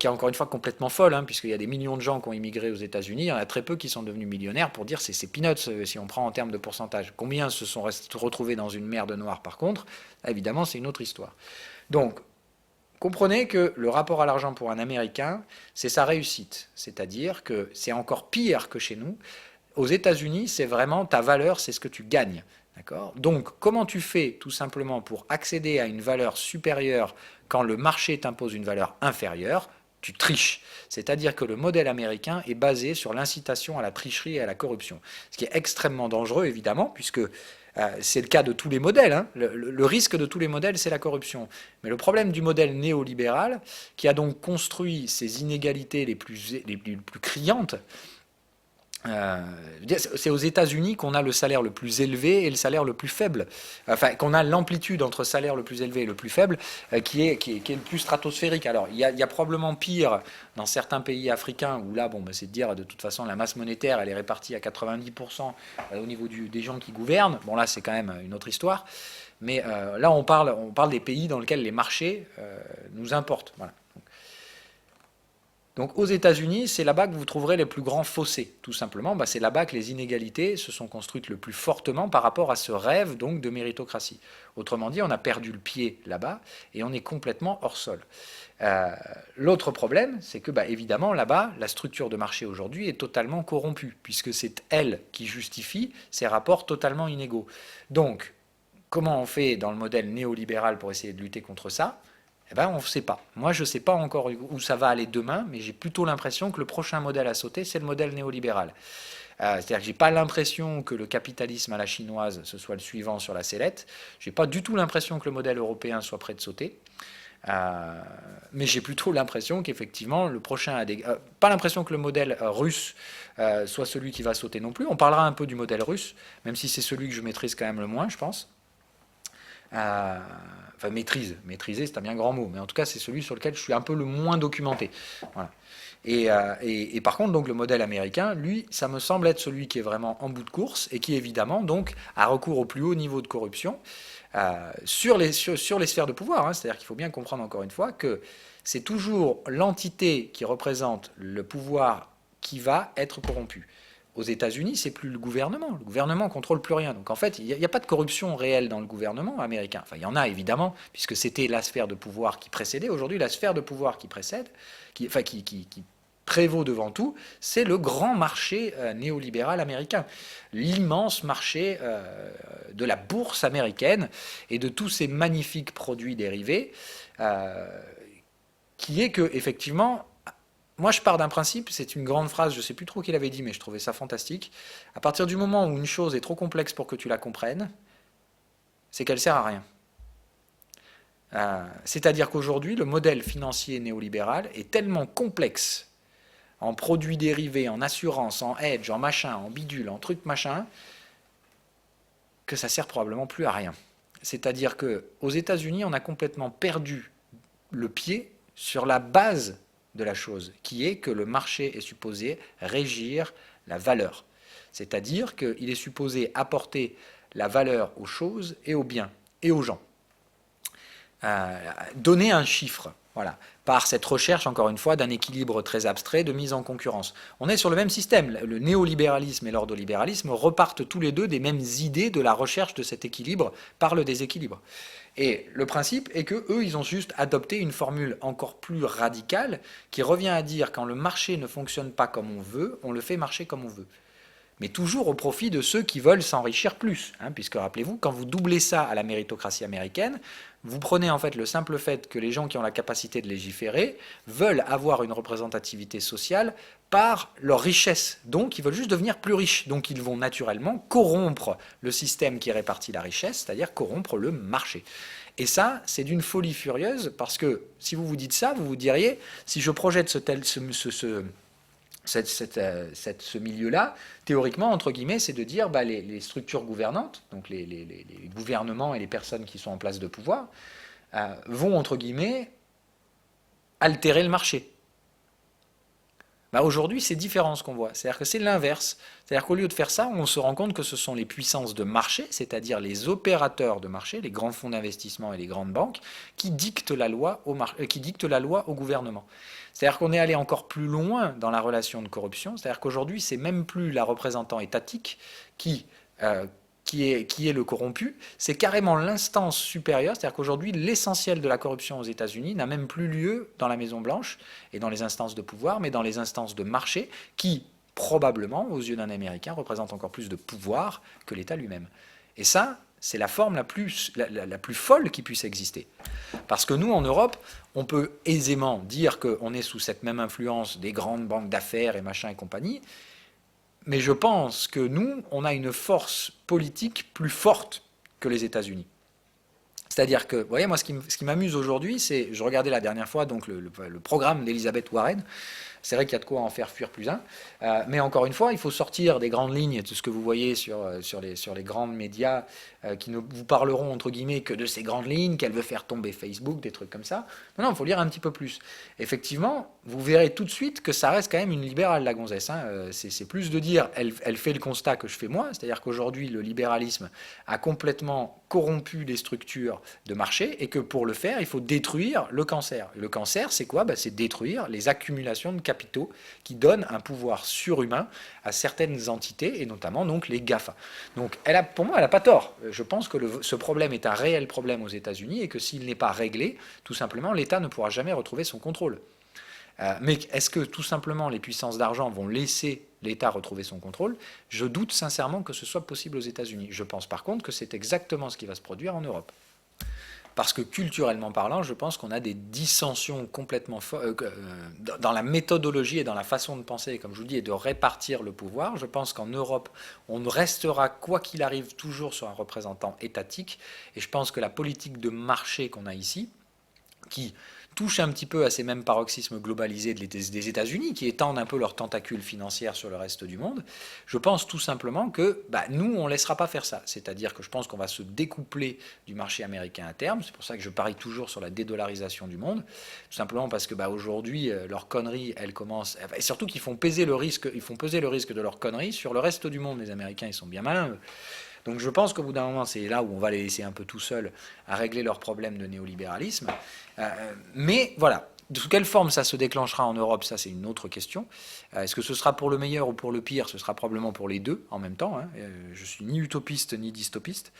qui est encore une fois complètement folle, hein, puisqu'il y a des millions de gens qui ont immigré aux États-Unis, il y en a très peu qui sont devenus millionnaires, pour dire c'est peanuts si on prend en termes de pourcentage. Combien se sont retrouvés dans une merde noire par contre? Évidemment, c'est une autre histoire. Donc, comprenez que le rapport à l'argent pour un Américain, c'est sa réussite. C'est-à-dire que c'est encore pire que chez nous. Aux États-Unis, c'est vraiment ta valeur, c'est ce que tu gagnes. D'accord ? Donc, comment tu fais tout simplement pour accéder à une valeur supérieure quand le marché t'impose une valeur inférieure? tu triches. C'est-à-dire que le modèle américain est basé sur l'incitation à la tricherie et à la corruption. Ce qui est extrêmement dangereux, évidemment, puisque c'est le cas de tous les modèles. Hein. Le risque de tous les modèles, c'est la corruption. Mais le problème du modèle néolibéral, qui a donc construit ces inégalités les plus criantes, c'est aux États-Unis qu'on a le salaire le plus élevé et le salaire le plus faible. Enfin, qu'on a l'amplitude entre salaire le plus élevé et le plus faible qui est le plus stratosphérique. Alors, il y a probablement pire dans certains pays africains où là, bon, bah, c'est de dire de toute façon la masse monétaire, elle est répartie à 90% au niveau des gens qui gouvernent. Bon, là, c'est quand même une autre histoire. Mais là, on parle des pays dans lesquels les marchés nous importent. Voilà. Donc aux États-Unis, c'est là-bas que vous trouverez les plus grands fossés. Tout simplement, bah, c'est là-bas que les inégalités se sont construites le plus fortement par rapport à ce rêve donc de méritocratie. Autrement dit, on a perdu le pied là-bas et on est complètement hors sol. L'autre problème, c'est que bah, évidemment là-bas, la structure de marché aujourd'hui est totalement corrompue, puisque c'est elle qui justifie ces rapports totalement inégaux. Donc, comment on fait dans le modèle néolibéral pour essayer de lutter contre ça ? Eh ben, on ne sait pas. Moi, je ne sais pas encore où ça va aller demain, mais j'ai plutôt l'impression que le prochain modèle à sauter, c'est le modèle néolibéral. C'est-à-dire que je n'ai pas l'impression que le capitalisme à la chinoise, ce soit le suivant sur la sellette. Je n'ai pas du tout l'impression que le modèle européen soit prêt de sauter. Mais j'ai plutôt l'impression qu'effectivement, le prochain a des... pas l'impression que le modèle russe soit celui qui va sauter non plus. On parlera un peu du modèle russe, même si c'est celui que je maîtrise quand même le moins, je pense. Enfin, maîtriser c'est un bien grand mot, mais en tout cas c'est celui sur lequel je suis un peu le moins documenté. Voilà. Et par contre, donc, le modèle américain, lui, ça me semble être celui qui est vraiment en bout de course et qui évidemment donc a recours au plus haut niveau de corruption sur les sphères de pouvoir. Hein. C'est-à-dire qu'il faut bien comprendre encore une fois que c'est toujours l'entité qui représente le pouvoir qui va être corrompue. Aux États-Unis, c'est plus le gouvernement. Le gouvernement contrôle plus rien. Donc en fait, il n'y a pas de corruption réelle dans le gouvernement américain. Enfin, il y en a évidemment, puisque c'était la sphère de pouvoir qui précédait. Aujourd'hui, la sphère de pouvoir qui précède, qui prévaut devant tout, c'est le grand marché néolibéral américain. L'immense marché de la bourse américaine et de tous ces magnifiques produits dérivés, qui est que, effectivement, moi, je pars d'un principe, c'est une grande phrase, je ne sais plus trop qui l'avait dit, mais je trouvais ça fantastique. À partir du moment où une chose est trop complexe pour que tu la comprennes, c'est qu'elle ne sert à rien. C'est-à-dire qu'aujourd'hui, le modèle financier néolibéral est tellement complexe en produits dérivés, en assurance, en hedge, en machin, en bidule, en truc machin, que ça ne sert probablement plus à rien. C'est-à-dire qu'aux États-Unis, on a complètement perdu le pied sur la base de la chose, qui est que le marché est supposé régir la valeur. C'est-à-dire qu'il est supposé apporter la valeur aux choses et aux biens et aux gens. Donner un chiffre, voilà, par cette recherche, encore une fois, d'un équilibre très abstrait de mise en concurrence. On est sur le même système. Le néolibéralisme et l'ordolibéralisme repartent tous les deux des mêmes idées de la recherche de cet équilibre par le déséquilibre. Et le principe est qu'eux, ils ont juste adopté une formule encore plus radicale qui revient à dire quand le marché ne fonctionne pas comme on veut, on le fait marcher comme on veut. Mais toujours au profit de ceux qui veulent s'enrichir plus. Hein, puisque rappelez-vous, quand vous doublez ça à la méritocratie américaine, vous prenez en fait le simple fait que les gens qui ont la capacité de légiférer veulent avoir une représentativité sociale par leur richesse. Donc ils veulent juste devenir plus riches. Donc ils vont naturellement corrompre le système qui répartit la richesse, c'est-à-dire corrompre le marché. Et ça, c'est d'une folie furieuse, parce que si vous vous dites ça, vous vous diriez, si je projette ce milieu-là, théoriquement, entre guillemets, c'est de dire bah, les structures gouvernantes, donc les gouvernements et les personnes qui sont en place de pouvoir, vont, entre guillemets, altérer le marché. Bah, aujourd'hui, c'est différent ce qu'on voit. C'est-à-dire que c'est l'inverse. C'est-à-dire qu'au lieu de faire ça, on se rend compte que ce sont les puissances de marché, c'est-à-dire les opérateurs de marché, les grands fonds d'investissement et les grandes banques, qui dictent la loi au gouvernement. C'est-à-dire qu'on est allé encore plus loin dans la relation de corruption. C'est-à-dire qu'aujourd'hui, c'est même plus la représentant étatique qui est le corrompu, c'est carrément l'instance supérieure. C'est-à-dire qu'aujourd'hui, l'essentiel de la corruption aux États-Unis n'a même plus lieu dans la Maison-Blanche et dans les instances de pouvoir, mais dans les instances de marché qui, probablement, aux yeux d'un Américain, représentent encore plus de pouvoir que l'État lui-même. Et ça, c'est la forme la plus folle qui puisse exister. Parce que nous, en Europe, on peut aisément dire qu'on est sous cette même influence des grandes banques d'affaires et machin et compagnie, mais je pense que nous, on a une force politique plus forte que les États-Unis. C'est-à-dire que, vous voyez, moi, ce qui m'amuse aujourd'hui, c'est, je regardais la dernière fois donc le programme d'Elizabeth Warren. C'est vrai qu'il y a de quoi en faire fuir plus un. Mais encore une fois, il faut sortir des grandes lignes de ce que vous voyez sur les grands médias qui ne vous parleront, entre guillemets, que de ces grandes lignes, qu'elle veut faire tomber Facebook, des trucs comme ça. Non, il faut lire un petit peu plus. Effectivement, vous verrez tout de suite que ça reste quand même une libérale, la gonzesse. Hein. C'est plus de dire, elle fait le constat que je fais moi, c'est-à-dire qu'aujourd'hui, le libéralisme a complètement corrompu les structures de marché et que pour le faire, il faut détruire le cancer. Et le cancer, c'est quoi? C'est détruire les accumulations de capitaux qui donnent un pouvoir surhumain à certaines entités et notamment donc les GAFA. Donc pour moi, elle n'a pas tort. Je pense que ce problème est un réel problème aux États-Unis et que s'il n'est pas réglé, tout simplement, l'État ne pourra jamais retrouver son contrôle. Mais est-ce que tout simplement les puissances d'argent vont laisser l'État retrouver son contrôle? Je doute sincèrement que ce soit possible aux États-Unis. Je pense par contre que c'est exactement ce qui va se produire en Europe. Parce que culturellement parlant, je pense qu'on a des dissensions complètement dans la méthodologie et dans la façon de penser, comme je vous dis, et de répartir le pouvoir. Je pense qu'en Europe, on restera, quoi qu'il arrive, toujours sur un représentant étatique. Et je pense que la politique de marché qu'on a ici, qui touche un petit peu à ces mêmes paroxysmes globalisés des États-Unis, qui étendent un peu leurs tentacules financières sur le reste du monde, je pense tout simplement que nous, on ne laissera pas faire ça. C'est-à-dire que je pense qu'on va se découpler du marché américain à terme. C'est pour ça que je parie toujours sur la dédollarisation du monde. Tout simplement parce que aujourd'hui, leurs conneries, elles commencent... Et surtout qu'ils font peser le risque de leurs conneries sur le reste du monde. Les Américains, ils sont bien malins. Donc je pense qu'au bout d'un moment, c'est là où on va les laisser un peu tout seuls à régler leurs problèmes de néolibéralisme. Mais voilà, sous quelle forme ça se déclenchera en Europe, ça c'est une autre question. Est-ce que ce sera pour le meilleur ou pour le pire? Ce sera probablement pour les deux en même temps. Hein. Je suis ni utopiste ni dystopiste,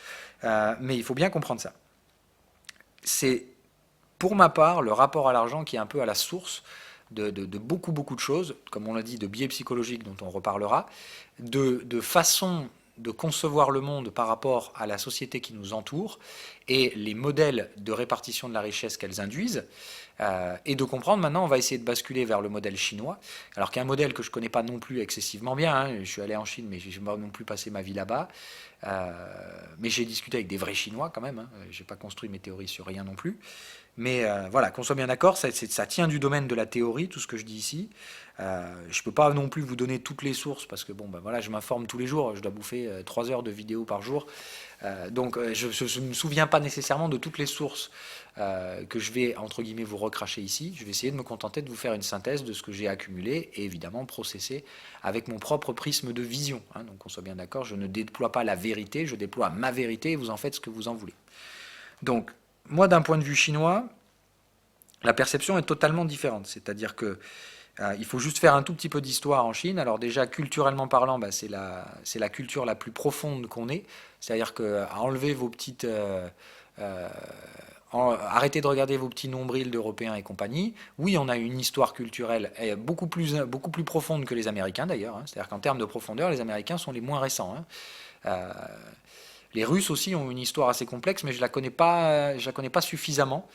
mais il faut bien comprendre ça. C'est pour ma part le rapport à l'argent qui est un peu à la source de beaucoup de choses, comme on l'a dit, de biais psychologiques dont on reparlera, de façon de concevoir le monde par rapport à la société qui nous entoure et les modèles de répartition de la richesse qu'elles induisent, et de comprendre, maintenant on va essayer de basculer vers le modèle chinois, alors qu'un modèle que je ne connais pas non plus excessivement bien, hein. Je suis allé en Chine mais je n'ai pas non plus passé ma vie là-bas, mais j'ai discuté avec des vrais Chinois quand même, hein. Je n'ai pas construit mes théories sur rien non plus, mais voilà, qu'on soit bien d'accord, ça tient du domaine de la théorie, tout ce que je dis ici. Je ne peux pas non plus vous donner toutes les sources parce que voilà, je m'informe tous les jours, je dois bouffer 3 heures de vidéos par jour, donc je ne me souviens pas nécessairement de toutes les sources que je vais entre guillemets vous recracher ici. Je vais essayer de me contenter de vous faire une synthèse de ce que j'ai accumulé et évidemment processer avec mon propre prisme de vision, hein. Donc qu'on soit bien d'accord, je ne déploie pas la vérité, je déploie ma vérité et vous en faites ce que vous en voulez. Donc moi, d'un point de vue chinois, la perception est totalement différente. C'est-à-dire que il faut juste faire un tout petit peu d'histoire en Chine. Alors déjà, culturellement parlant, c'est la culture la plus profonde qu'on ait. C'est-à-dire qu'à enlever vos petites... arrêtez de regarder vos petits nombrils d'Européens et compagnie. Oui, on a une histoire culturelle beaucoup plus profonde que les Américains d'ailleurs. Hein. C'est-à-dire qu'en termes de profondeur, les Américains sont les moins récents. Hein. Les Russes aussi ont une histoire assez complexe, mais je la connais pas suffisamment.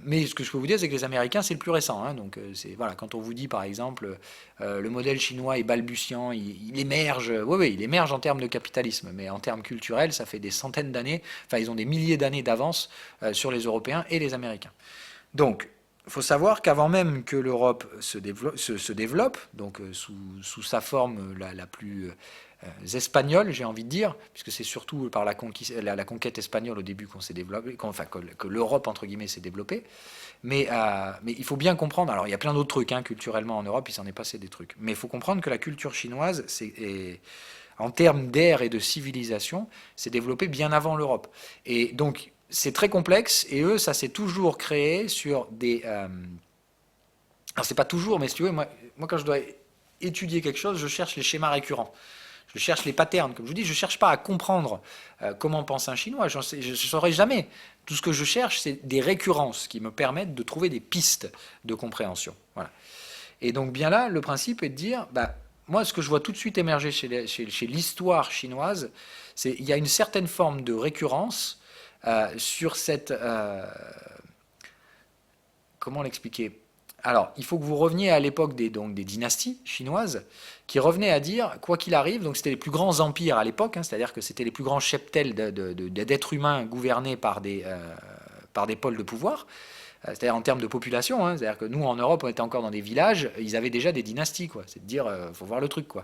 Mais ce que je peux vous dire, c'est que les Américains, c'est le plus récent. Hein. Donc, voilà, quand on vous dit, par exemple, le modèle chinois est balbutiant, il émerge. Oui, il émerge en termes de capitalisme, mais en termes culturels, ça fait des centaines d'années. Enfin, ils ont des milliers d'années d'avance sur les Européens et les Américains. Donc, il faut savoir qu'avant même que l'Europe se développe, donc sous sa forme la plus espagnols, j'ai envie de dire, puisque c'est surtout par la conquête espagnole au début qu'on s'est développé, que l'Europe entre guillemets s'est développée. Mais il faut bien comprendre. Alors il y a plein d'autres trucs hein, culturellement en Europe, il s'en est passé des trucs. Mais il faut comprendre que la culture chinoise, en termes d'ère et de civilisation, s'est développée bien avant l'Europe. Et donc c'est très complexe. Et eux, ça s'est toujours créé sur des. Alors c'est pas toujours, mais si tu veux, moi quand je dois étudier quelque chose, je cherche les schémas récurrents. Je cherche les patterns, comme je vous dis, je ne cherche pas à comprendre comment pense un Chinois, je ne saurais jamais. Tout ce que je cherche, c'est des récurrences qui me permettent de trouver des pistes de compréhension. Voilà. Et donc bien là, le principe est de dire, moi, ce que je vois tout de suite émerger chez l'histoire chinoise, c'est il y a une certaine forme de récurrence sur cette... comment l'expliquer? Alors, il faut que vous reveniez à l'époque donc, des dynasties chinoises, qui revenaient à dire, quoi qu'il arrive, donc c'était les plus grands empires à l'époque, hein, c'est-à-dire que c'était les plus grands cheptels d'êtres humains gouvernés par des pôles de pouvoir, c'est-à-dire en termes de population, hein, c'est-à-dire que nous en Europe on était encore dans des villages, ils avaient déjà des dynasties, quoi. C'est de dire, faut voir le truc, quoi.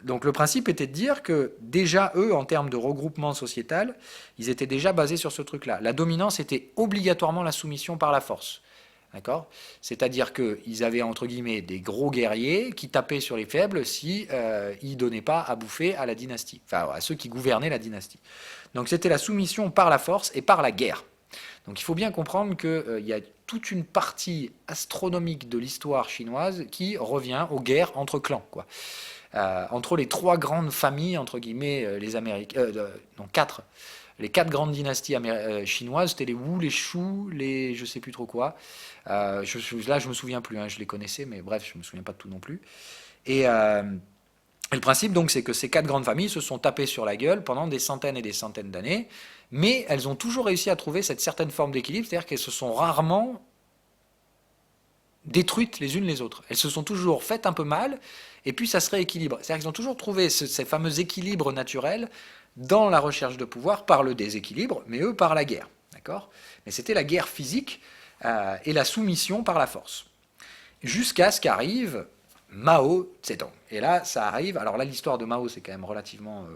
Donc le principe était de dire que déjà eux, en termes de regroupement sociétal, ils étaient déjà basés sur ce truc-là. La dominance était obligatoirement la soumission par la force. D'accord? C'est-à-dire qu'ils avaient, entre guillemets, des gros guerriers qui tapaient sur les faibles si ils ne donnaient pas à bouffer à la dynastie, enfin à ceux qui gouvernaient la dynastie. Donc c'était la soumission par la force et par la guerre. Donc il faut bien comprendre qu'il y a toute une partie astronomique de l'histoire chinoise qui revient aux guerres entre clans, quoi. Entre les trois grandes familles, entre guillemets, les Américains, non, quatre. Les quatre grandes dynasties chinoises, c'était les Wu, les Shu, les je sais plus trop quoi. Là, je me souviens plus, hein, je les connaissais, mais bref, je me souviens pas de tout non plus. Et le principe, donc, c'est que ces quatre grandes familles se sont tapées sur la gueule pendant des centaines et des centaines d'années, mais elles ont toujours réussi à trouver cette certaine forme d'équilibre, c'est-à-dire qu'elles se sont rarement détruites les unes les autres. Elles se sont toujours faites un peu mal, et puis ça se rééquilibre. C'est-à-dire qu'ils ont toujours trouvé ces fameux équilibres naturels dans la recherche de pouvoir par le déséquilibre, mais eux par la guerre. D'accord? Mais c'était la guerre physique et la soumission par la force. Jusqu'à ce qu'arrive Mao Zedong. Et là, ça arrive. Alors là, l'histoire de Mao, c'est quand même relativement...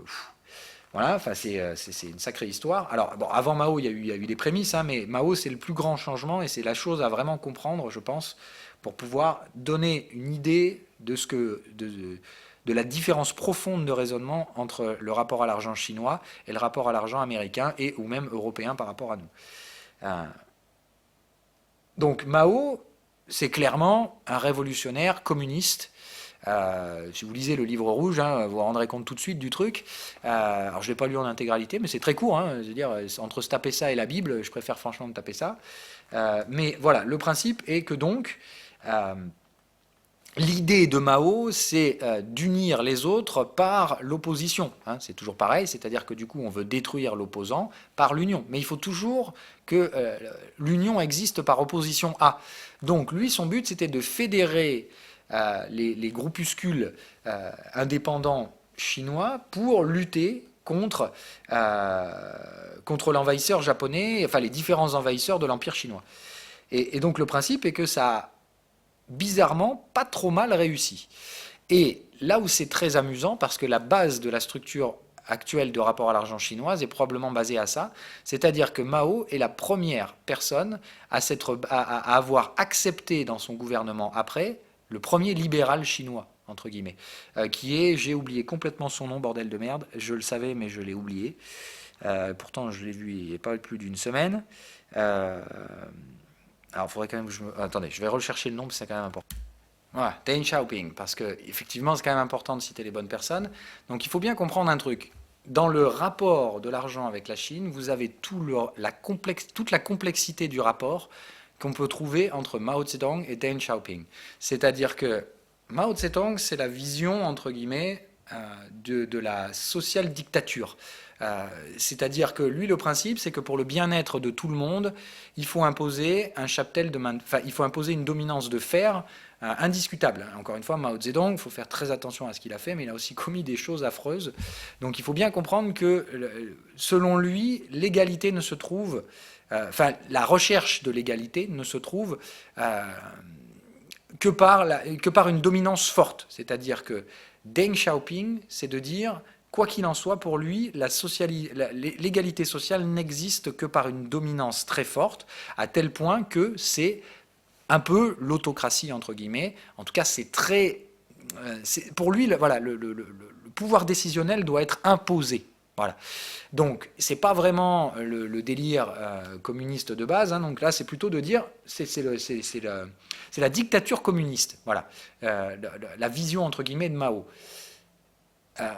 voilà, enfin, c'est une sacrée histoire. Alors, bon, avant Mao, il y a eu des prémices, hein, mais Mao, c'est le plus grand changement et c'est la chose à vraiment comprendre, je pense, pour pouvoir donner une idée de ce que... de la différence profonde de raisonnement entre le rapport à l'argent chinois et le rapport à l'argent américain et ou même européen par rapport à nous. Donc Mao, c'est clairement un révolutionnaire communiste. Si vous lisez le livre rouge, hein, vous vous rendrez compte tout de suite du truc. Alors je ne l'ai pas lu en intégralité, mais c'est très court. Hein, je veux dire, entre se taper ça et la Bible, je préfère franchement me taper ça. Mais voilà, le principe est que donc... l'idée de Mao, c'est d'unir les autres par l'opposition. Hein, c'est toujours pareil, c'est-à-dire que du coup, on veut détruire l'opposant par l'union. Mais il faut toujours que l'union existe par opposition à. Donc, lui, son but, c'était de fédérer les groupuscules indépendants chinois pour lutter contre l'envahisseur japonais, enfin les différents envahisseurs de l'Empire chinois. Et donc, le principe est que ça bizarrement pas trop mal réussi. Et là où c'est très amusant, parce que la base de la structure actuelle de rapport à l'argent chinoise est probablement basée à ça, c'est-à-dire que Mao est la première personne à avoir accepté dans son gouvernement après le premier libéral chinois, entre guillemets, qui est, j'ai oublié complètement son nom, bordel de merde, je le savais mais je l'ai oublié, pourtant je l'ai vu il n'y a pas plus d'une semaine. Alors, il faudrait quand même que attendez, je vais rechercher le nom, parce que c'est quand même important. Voilà, Deng Xiaoping, parce que effectivement, c'est quand même important de citer les bonnes personnes. Donc, il faut bien comprendre un truc. Dans le rapport de l'argent avec la Chine, vous avez toute la complexité du rapport qu'on peut trouver entre Mao Zedong et Deng Xiaoping. C'est-à-dire que Mao Zedong, c'est la vision, entre guillemets, de la social dictature. C'est-à-dire que lui, le principe, c'est que pour le bien-être de tout le monde, il faut imposer il faut imposer une dominance de fer indiscutable. Encore une fois, Mao Zedong, il faut faire très attention à ce qu'il a fait, mais il a aussi commis des choses affreuses. Donc il faut bien comprendre que, selon lui, l'égalité ne se trouve, la recherche de l'égalité ne se trouve que par une dominance forte. C'est-à-dire que Deng Xiaoping, c'est de dire... Quoi qu'il en soit, pour lui, l'égalité sociale n'existe que par une dominance très forte, à tel point que c'est un peu l'autocratie, entre guillemets. En tout cas, c'est très... pour lui, voilà, le pouvoir décisionnel doit être imposé. Voilà. Donc, c'est pas vraiment le délire communiste de base. Hein, donc là, c'est plutôt de dire, c'est la dictature communiste. Voilà, la vision entre guillemets de Mao.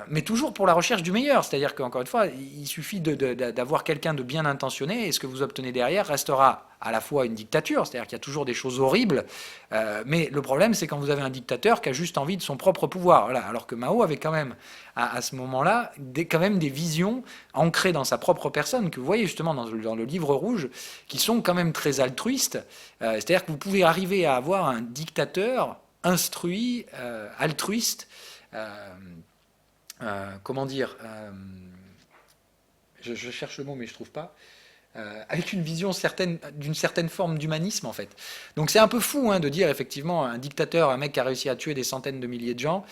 Mais toujours pour la recherche du meilleur. C'est-à-dire qu'encore une fois, il suffit d'avoir quelqu'un de bien intentionné et ce que vous obtenez derrière restera à la fois une dictature, c'est-à-dire qu'il y a toujours des choses horribles, mais le problème c'est quand vous avez un dictateur qui a juste envie de son propre pouvoir. Voilà. Alors que Mao avait quand même, à ce moment-là, quand même des visions ancrées dans sa propre personne, que vous voyez justement dans le livre rouge, qui sont quand même très altruistes. C'est-à-dire que vous pouvez arriver à avoir un dictateur instruit, altruiste, comment dire, je cherche le mot mais je trouve pas, avec une vision d'une certaine forme d'humanisme en fait. Donc c'est un peu fou de dire effectivement un dictateur, un mec qui a réussi à tuer des centaines de milliers de gens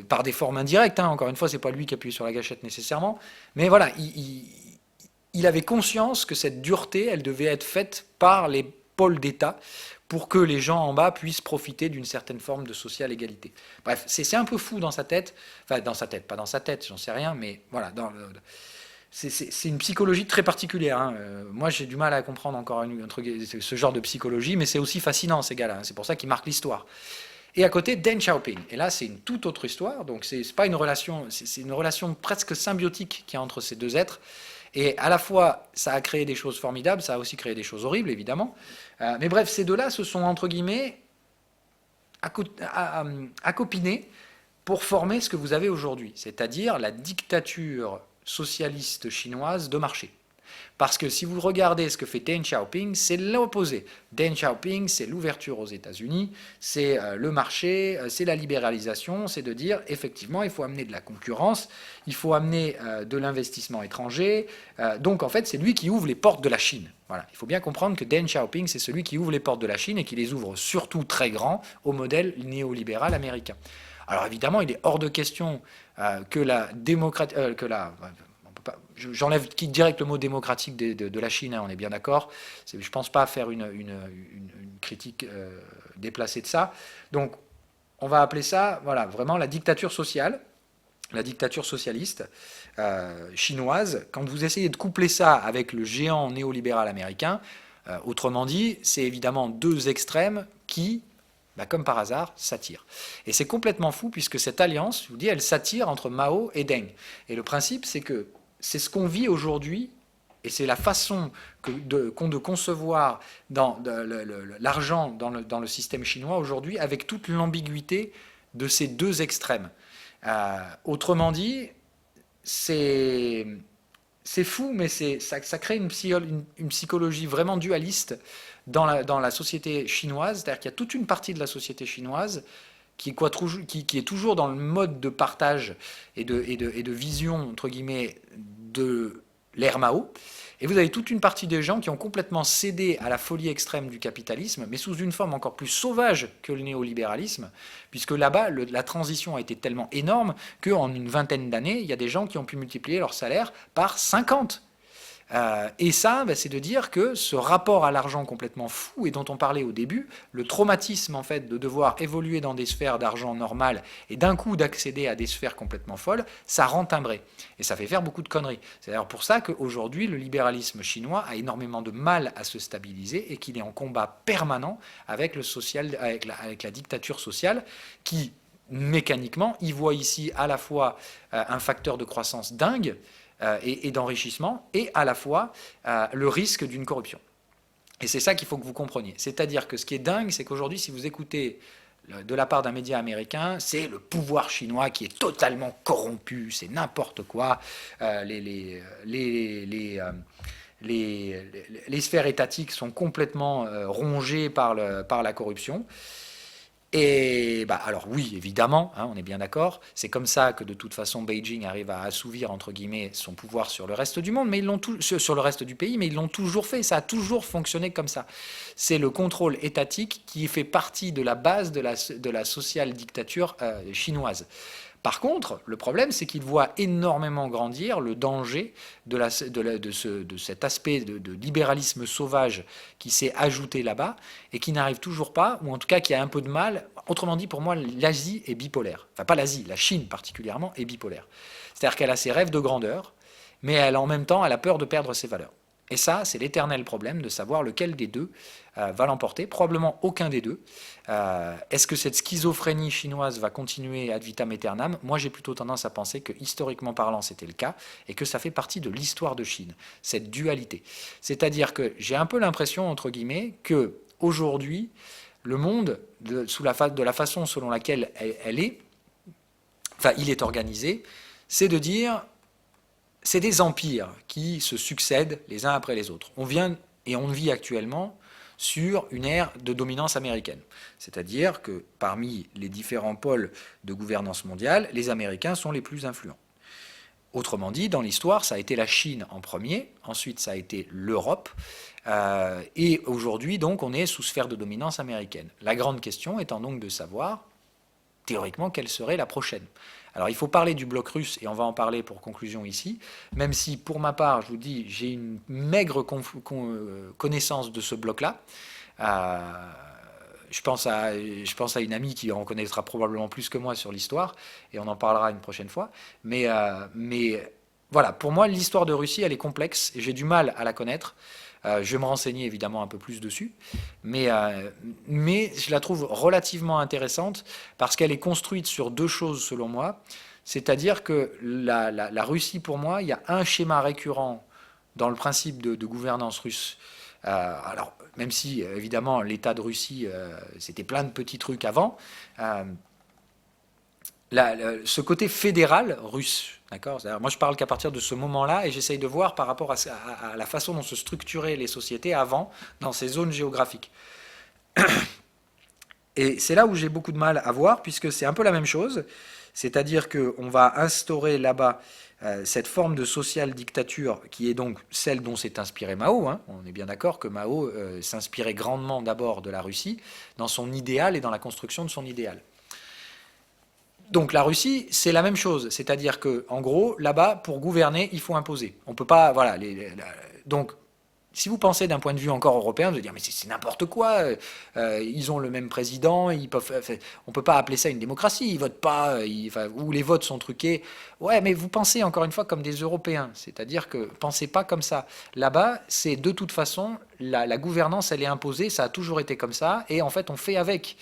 par des formes indirectes. Encore une fois, c'est pas lui qui appuie sur la gâchette nécessairement, mais voilà, il avait conscience que cette dureté, elle devait être faite par les pôles d'État pour que les gens en bas puissent profiter d'une certaine forme de sociale égalité. Bref, c'est un peu fou dans sa tête, enfin dans sa tête, pas dans sa tête, j'en sais rien, mais voilà, c'est une psychologie très particulière. Moi, j'ai du mal à comprendre encore ce genre de psychologie, mais c'est aussi fascinant ces gars-là. C'est pour ça qu'ils marquent l'histoire. Et à côté, Deng Xiaoping. Et là, c'est une toute autre histoire. Donc, c'est pas une relation, c'est une relation presque symbiotique qu'il y a entre ces deux êtres. Et à la fois, ça a créé des choses formidables, ça a aussi créé des choses horribles, évidemment. Mais bref, ces deux-là se sont, entre guillemets, accopinés pour former ce que vous avez aujourd'hui, c'est-à-dire la dictature socialiste chinoise de marché. Parce que si vous regardez ce que fait Deng Xiaoping, c'est l'opposé. Deng Xiaoping, c'est l'ouverture aux États-Unis, c'est le marché, c'est la libéralisation, c'est de dire effectivement il faut amener de la concurrence, il faut amener de l'investissement étranger. Donc en fait c'est lui qui ouvre les portes de la Chine. Voilà. Il faut bien comprendre que Deng Xiaoping c'est celui qui ouvre les portes de la Chine et qui les ouvre surtout très grands au modèle néolibéral américain. Alors évidemment il est hors de question que la démocratie... J'enlève direct le mot démocratique de la Chine, on est bien d'accord. Je ne pense pas faire une critique déplacée de ça. Donc, on va appeler ça, voilà, vraiment la dictature sociale, la dictature socialiste chinoise. Quand vous essayez de coupler ça avec le géant néolibéral américain, autrement dit, c'est évidemment deux extrêmes qui, comme par hasard, s'attirent. Et c'est complètement fou puisque cette alliance, je vous dis, elle s'attire entre Mao et Deng. Et le principe, c'est que c'est ce qu'on vit aujourd'hui, et c'est la façon qu'ont de concevoir l'argent dans le système chinois aujourd'hui, avec toute l'ambiguïté de ces deux extrêmes. Autrement dit, c'est fou, mais ça crée une psychologie vraiment dualiste dans la société chinoise, c'est-à-dire qu'il y a toute une partie de la société chinoise qui est toujours dans le mode de partage et de vision, entre guillemets, de l'ère Mao. Et vous avez toute une partie des gens qui ont complètement cédé à la folie extrême du capitalisme, mais sous une forme encore plus sauvage que le néolibéralisme, puisque là-bas, la transition a été tellement énorme qu'en une vingtaine d'années, il y a des gens qui ont pu multiplier leur salaire par 50. Et ça, c'est de dire que ce rapport à l'argent complètement fou et dont on parlait au début, le traumatisme en fait de devoir évoluer dans des sphères d'argent normales et d'un coup d'accéder à des sphères complètement folles, ça rend timbré. Et ça fait faire beaucoup de conneries. C'est d'ailleurs pour ça qu'aujourd'hui, le libéralisme chinois a énormément de mal à se stabiliser et qu'il est en combat permanent avec la dictature sociale qui, mécaniquement, y voit ici à la fois un facteur de croissance dingue, et d'enrichissement, et à la fois le risque d'une corruption. Et c'est ça qu'il faut que vous compreniez. C'est-à-dire que ce qui est dingue, c'est qu'aujourd'hui, si vous écoutez de la part d'un média américain, c'est le pouvoir chinois qui est totalement corrompu, c'est n'importe quoi, les sphères étatiques sont complètement rongées par la corruption. Et alors oui, évidemment, on est bien d'accord, c'est comme ça que de toute façon Beijing arrive à assouvir entre guillemets son pouvoir sur le reste du monde, mais sur le reste du pays, mais ils l'ont toujours fait, ça a toujours fonctionné comme ça. C'est le contrôle étatique qui fait partie de la base de la social dictature chinoise. Par contre, le problème, c'est qu'il voit énormément grandir le danger de cet aspect de libéralisme sauvage qui s'est ajouté là-bas et qui n'arrive toujours pas, ou en tout cas qui a un peu de mal. Autrement dit, pour moi, l'Asie est bipolaire. Enfin, pas l'Asie, la Chine particulièrement est bipolaire. C'est-à-dire qu'elle a ses rêves de grandeur, mais en même temps, elle a peur de perdre ses valeurs. Et ça, c'est l'éternel problème de savoir lequel des deux va l'emporter. Probablement aucun des deux. Est-ce que cette schizophrénie chinoise va continuer ad vitam aeternam? Moi, j'ai plutôt tendance à penser que, historiquement parlant, c'était le cas, et que ça fait partie de l'histoire de Chine, cette dualité. C'est-à-dire que j'ai un peu l'impression, entre guillemets, que aujourd'hui, le monde, de la façon selon laquelle il est organisé, c'est de dire, c'est des empires qui se succèdent les uns après les autres. On vit actuellement sur une ère de dominance américaine. C'est-à-dire que parmi les différents pôles de gouvernance mondiale, les Américains sont les plus influents. Autrement dit, dans l'histoire, ça a été la Chine en premier, ensuite ça a été l'Europe, et aujourd'hui, donc, on est sous sphère de dominance américaine. La grande question étant donc de savoir, théoriquement, quelle serait la prochaine. Alors, il faut parler du bloc russe, et on va en parler pour conclusion ici, même si, pour ma part, je vous dis, j'ai une maigre connaissance de ce bloc-là. Je pense à une amie qui en connaîtra probablement plus que moi sur l'histoire, et on en parlera une prochaine fois. Mais voilà, pour moi, l'histoire de Russie, elle est complexe, et j'ai du mal à la connaître. Je vais me renseigner évidemment un peu plus dessus, mais je la trouve relativement intéressante parce qu'elle est construite sur deux choses selon moi. C'est-à-dire que la Russie, pour moi, il y a un schéma récurrent dans le principe de gouvernance russe. Alors, même si évidemment l'État de Russie, c'était plein de petits trucs avant, ce côté fédéral russe, d'accord. Moi, je parle qu'à partir de ce moment-là, et j'essaye de voir par rapport à la façon dont se structuraient les sociétés avant, dans ces zones géographiques. Et c'est là où j'ai beaucoup de mal à voir, puisque c'est un peu la même chose, c'est-à-dire qu'on va instaurer là-bas cette forme de social-dictature qui est donc celle dont s'est inspiré Mao. Hein. On est bien d'accord que Mao s'inspirait grandement d'abord de la Russie, dans son idéal et dans la construction de son idéal. Donc la Russie, c'est la même chose, c'est-à-dire que, en gros, là-bas, pour gouverner, il faut imposer. On peut pas, voilà. Donc, si vous pensez d'un point de vue encore européen, vous allez dire mais c'est n'importe quoi. Ils ont le même président, on peut pas appeler ça une démocratie. Ils votent pas, ou les votes sont truqués. Ouais, mais vous pensez encore une fois comme des Européens, c'est-à-dire que pensez pas comme ça. Là-bas, c'est de toute façon la gouvernance, elle est imposée, ça a toujours été comme ça, et en fait, on fait avec.